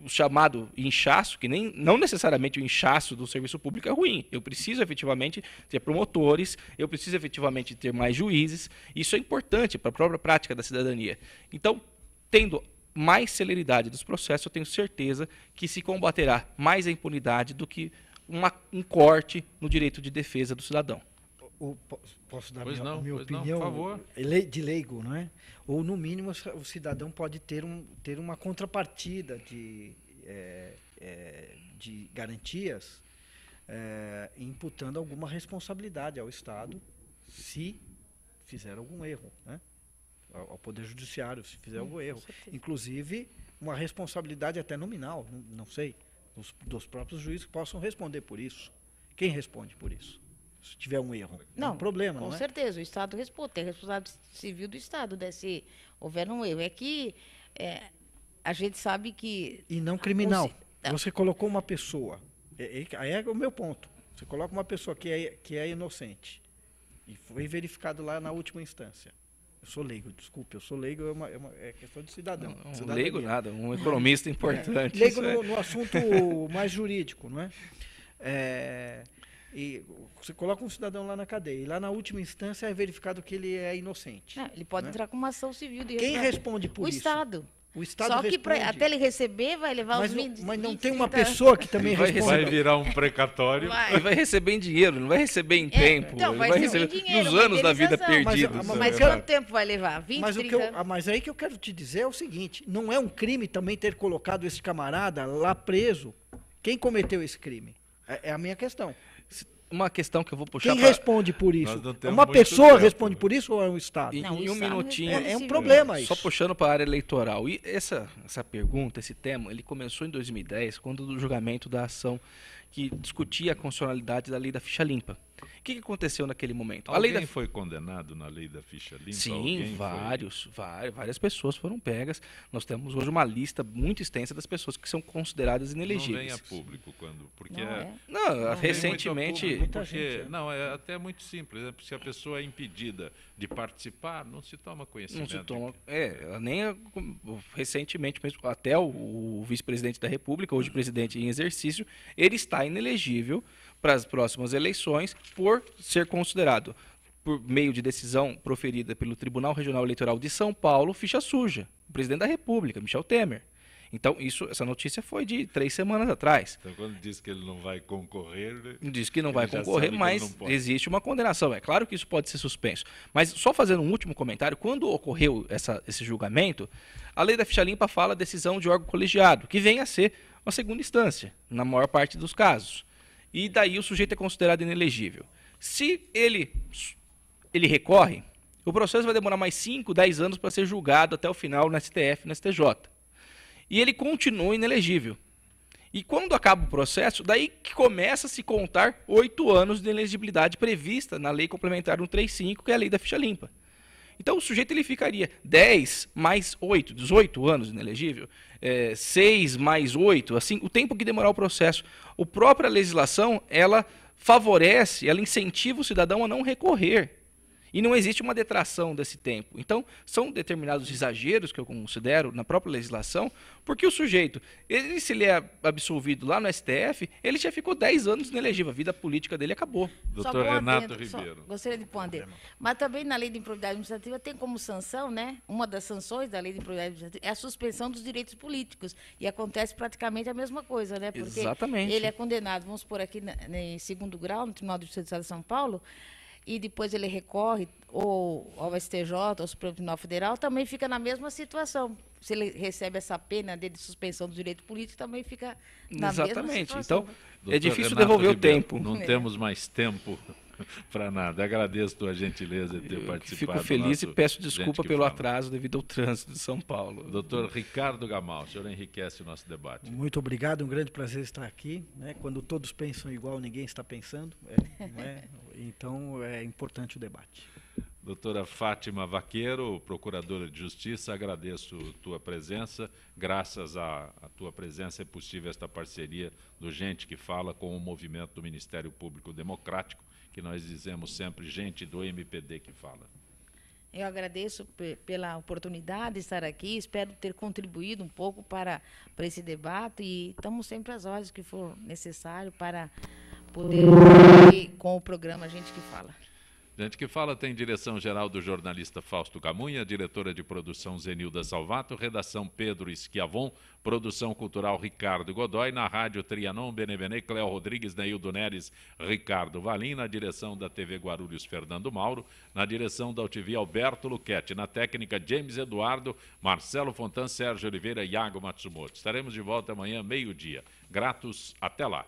[SPEAKER 9] o chamado inchaço, que não necessariamente o inchaço do serviço público é ruim. Eu preciso efetivamente ter promotores, eu preciso efetivamente ter mais juízes. Isso é importante para a própria prática da cidadania. Então, tendo mais celeridade dos processos, eu tenho certeza que se combaterá mais a impunidade do que um corte no direito de defesa do cidadão.
[SPEAKER 3] Posso dar minha opinião,
[SPEAKER 1] por favor.
[SPEAKER 3] De leigo, não é? Ou, no mínimo, o cidadão pode ter uma contrapartida de garantias, imputando alguma responsabilidade ao Estado se fizer algum erro, né? Ao Poder Judiciário, se fizer algum erro. Inclusive, uma responsabilidade até nominal, não sei, dos próprios juízes que possam responder por isso. Quem responde por isso? Se tiver um erro.
[SPEAKER 2] Não,
[SPEAKER 3] é um problema, não é?
[SPEAKER 2] Com certeza, o Estado responde, tem a responsabilidade civil do Estado, se houver um erro. É que a gente sabe que...
[SPEAKER 3] E não criminal. Você colocou uma pessoa, aí é o meu ponto, você coloca uma pessoa que é inocente, e foi verificado lá na última instância. Eu sou leigo, desculpe, é questão de cidadão.
[SPEAKER 9] Não leigo nada, um economista importante.
[SPEAKER 3] Leigo no assunto mais jurídico, não é? E você coloca um cidadão lá na cadeia, e lá na última instância é verificado que ele é inocente.
[SPEAKER 2] Não, ele pode entrar com uma ação civil de
[SPEAKER 3] Quem responde por
[SPEAKER 2] o
[SPEAKER 3] isso?
[SPEAKER 2] Estado.
[SPEAKER 3] O Estado
[SPEAKER 2] Só que
[SPEAKER 3] responde.
[SPEAKER 2] até ele receber vai levar
[SPEAKER 3] Mas
[SPEAKER 2] uns
[SPEAKER 3] não,
[SPEAKER 2] 20,
[SPEAKER 3] mas não
[SPEAKER 2] 20,
[SPEAKER 3] tem uma
[SPEAKER 2] 30
[SPEAKER 3] pessoa que também
[SPEAKER 9] Vai
[SPEAKER 3] responde.
[SPEAKER 1] Vai virar um precatório.
[SPEAKER 9] E vai receber em dinheiro, não vai receber em tempo.
[SPEAKER 2] Então,
[SPEAKER 9] ele
[SPEAKER 2] vai
[SPEAKER 9] vai
[SPEAKER 2] receber
[SPEAKER 9] receber
[SPEAKER 2] em dinheiro,
[SPEAKER 9] nos
[SPEAKER 2] uma
[SPEAKER 9] anos da vida
[SPEAKER 2] indenização.
[SPEAKER 9] perdidos.
[SPEAKER 2] Mas quanto tempo vai levar? 20,
[SPEAKER 3] Mas,
[SPEAKER 2] 30 anos?
[SPEAKER 3] mas aí que eu quero te dizer é o seguinte, não é um crime também ter colocado esse camarada lá preso. Quem cometeu esse crime? É a minha questão.
[SPEAKER 9] Uma questão que eu vou puxar
[SPEAKER 3] Quem responde por isso?
[SPEAKER 1] Nós não temos
[SPEAKER 3] Uma
[SPEAKER 1] muito
[SPEAKER 3] pessoa
[SPEAKER 1] tempo,
[SPEAKER 3] responde
[SPEAKER 1] né?
[SPEAKER 3] por isso ou é um Estado?
[SPEAKER 9] Em
[SPEAKER 2] Não, o
[SPEAKER 9] um
[SPEAKER 2] Estado
[SPEAKER 9] minutinho.
[SPEAKER 2] responde
[SPEAKER 3] É um
[SPEAKER 2] civil.
[SPEAKER 3] problema isso.
[SPEAKER 9] Só puxando para a área eleitoral. E essa pergunta, esse tema, ele começou em 2010, quando do julgamento da ação que discutia a constitucionalidade da lei da ficha limpa. O que aconteceu naquele momento?
[SPEAKER 1] Alguém
[SPEAKER 9] A lei da
[SPEAKER 1] foi condenado na lei da ficha limpa?
[SPEAKER 9] Sim,
[SPEAKER 1] Alguém
[SPEAKER 9] várias pessoas foram pegas. Nós temos hoje uma lista muito extensa das pessoas que são consideradas
[SPEAKER 1] Não
[SPEAKER 9] inelegíveis.
[SPEAKER 1] vem a público quando, porque
[SPEAKER 2] Não é.
[SPEAKER 9] Não,
[SPEAKER 1] Não vem
[SPEAKER 9] recentemente.
[SPEAKER 1] muito a público,
[SPEAKER 3] Muita
[SPEAKER 1] porque,
[SPEAKER 3] gente,
[SPEAKER 1] não, é até muito simples. Né? Se a pessoa é impedida de participar, não se toma
[SPEAKER 9] Não
[SPEAKER 1] conhecimento.
[SPEAKER 9] se toma. Recentemente mesmo, até o vice-presidente da República, hoje presidente em exercício, ele está inelegível para as próximas eleições por ser considerado, por meio de decisão proferida pelo Tribunal Regional Eleitoral de São Paulo, ficha suja. O presidente da República, Michel Temer. Então, essa notícia foi de 3 semanas atrás.
[SPEAKER 1] Então, quando diz que ele não vai concorrer...
[SPEAKER 9] Diz que não
[SPEAKER 1] ele
[SPEAKER 9] vai
[SPEAKER 1] já
[SPEAKER 9] concorrer,
[SPEAKER 1] sabe que
[SPEAKER 9] mas
[SPEAKER 1] ele não pode.
[SPEAKER 9] existe uma condenação. É claro que isso pode ser suspenso. Mas só fazendo um último comentário, quando ocorreu esse julgamento, a lei da ficha limpa fala decisão de órgão colegiado, que vem a ser uma segunda instância, na maior parte dos casos. E daí o sujeito é considerado inelegível. Se ele recorre, o processo vai demorar mais 5, 10 anos para ser julgado até o final no STF, no STJ. E ele continua inelegível. E quando acaba o processo, daí que começa a se contar 8 anos de inelegibilidade prevista na Lei Complementar 135, que é a Lei da Ficha Limpa. Então o sujeito ele ficaria 10 mais 8, 18 anos inelegível, 6 mais 8, assim, o tempo que demorar o processo. A própria legislação, ela favorece, ela incentiva o cidadão a não recorrer. E não existe uma detração desse tempo. Então, são determinados exageros que eu considero na própria legislação, porque o sujeito, se ele é absolvido lá no STF, ele já ficou 10 anos inelegível, a vida política dele acabou.
[SPEAKER 2] Só
[SPEAKER 1] Doutor
[SPEAKER 2] pôr um
[SPEAKER 1] Renato
[SPEAKER 2] adendo,
[SPEAKER 1] Ribeiro.
[SPEAKER 2] Gostaria de pôr um adendo. Mas também na lei de improbidade administrativa tem como sanção, né? Uma das sanções da lei de improbidade administrativa é a suspensão dos direitos políticos. E acontece praticamente a mesma coisa, né? Porque
[SPEAKER 9] Exatamente.
[SPEAKER 2] ele é condenado, vamos supor aqui em segundo grau, no Tribunal de Justiça do Estado de São Paulo, e depois ele recorre ou ao STJ, ao Supremo Tribunal Federal, também fica na mesma situação. Se ele recebe essa pena de suspensão do direito político, também fica na mesma
[SPEAKER 9] Exatamente.
[SPEAKER 2] situação.
[SPEAKER 9] Então,
[SPEAKER 1] Doutor
[SPEAKER 9] é difícil
[SPEAKER 1] Renato
[SPEAKER 9] devolver
[SPEAKER 1] Ribeiro,
[SPEAKER 9] o tempo.
[SPEAKER 1] Não temos mais tempo para nada. Agradeço a tua gentileza de ter
[SPEAKER 9] Eu
[SPEAKER 1] participado.
[SPEAKER 9] fico
[SPEAKER 1] do
[SPEAKER 9] feliz e
[SPEAKER 1] nosso
[SPEAKER 9] peço
[SPEAKER 1] Gente
[SPEAKER 9] desculpa
[SPEAKER 1] que
[SPEAKER 9] pelo
[SPEAKER 1] Fala.
[SPEAKER 9] atraso devido ao trânsito de São Paulo.
[SPEAKER 1] Doutor Ricardo Gamal, o senhor enriquece o nosso debate.
[SPEAKER 3] Muito obrigado, um grande prazer estar aqui. Né? Quando todos pensam igual, ninguém está pensando. Não é? Então é importante o debate.
[SPEAKER 1] Doutora Fátima Vaqueiro, procuradora de Justiça, agradeço tua presença. Graças à tua presença é possível esta parceria do Gente que Fala com o movimento do Ministério Público Democrático, que nós dizemos sempre gente do MPD que fala.
[SPEAKER 2] Eu agradeço pela oportunidade de estar aqui, espero ter contribuído um pouco para esse debate e estamos sempre às ordens que for necessário para poder ir com o programa Gente que Fala.
[SPEAKER 1] Gente que Fala tem direção-geral do jornalista Fausto Camunha, diretora de produção Zenilda Salvato, redação Pedro Schiavon, produção cultural Ricardo Godoy, na rádio Trianon, Benevené, Cléo Rodrigues, Neildo Neres, Ricardo Valim, na direção da TV Guarulhos, Fernando Mauro, na direção da UTV Alberto Luquete, na técnica James Eduardo, Marcelo Fontan, Sérgio Oliveira e Iago Matsumoto. Estaremos de volta amanhã, meio-dia. Gratos, até lá.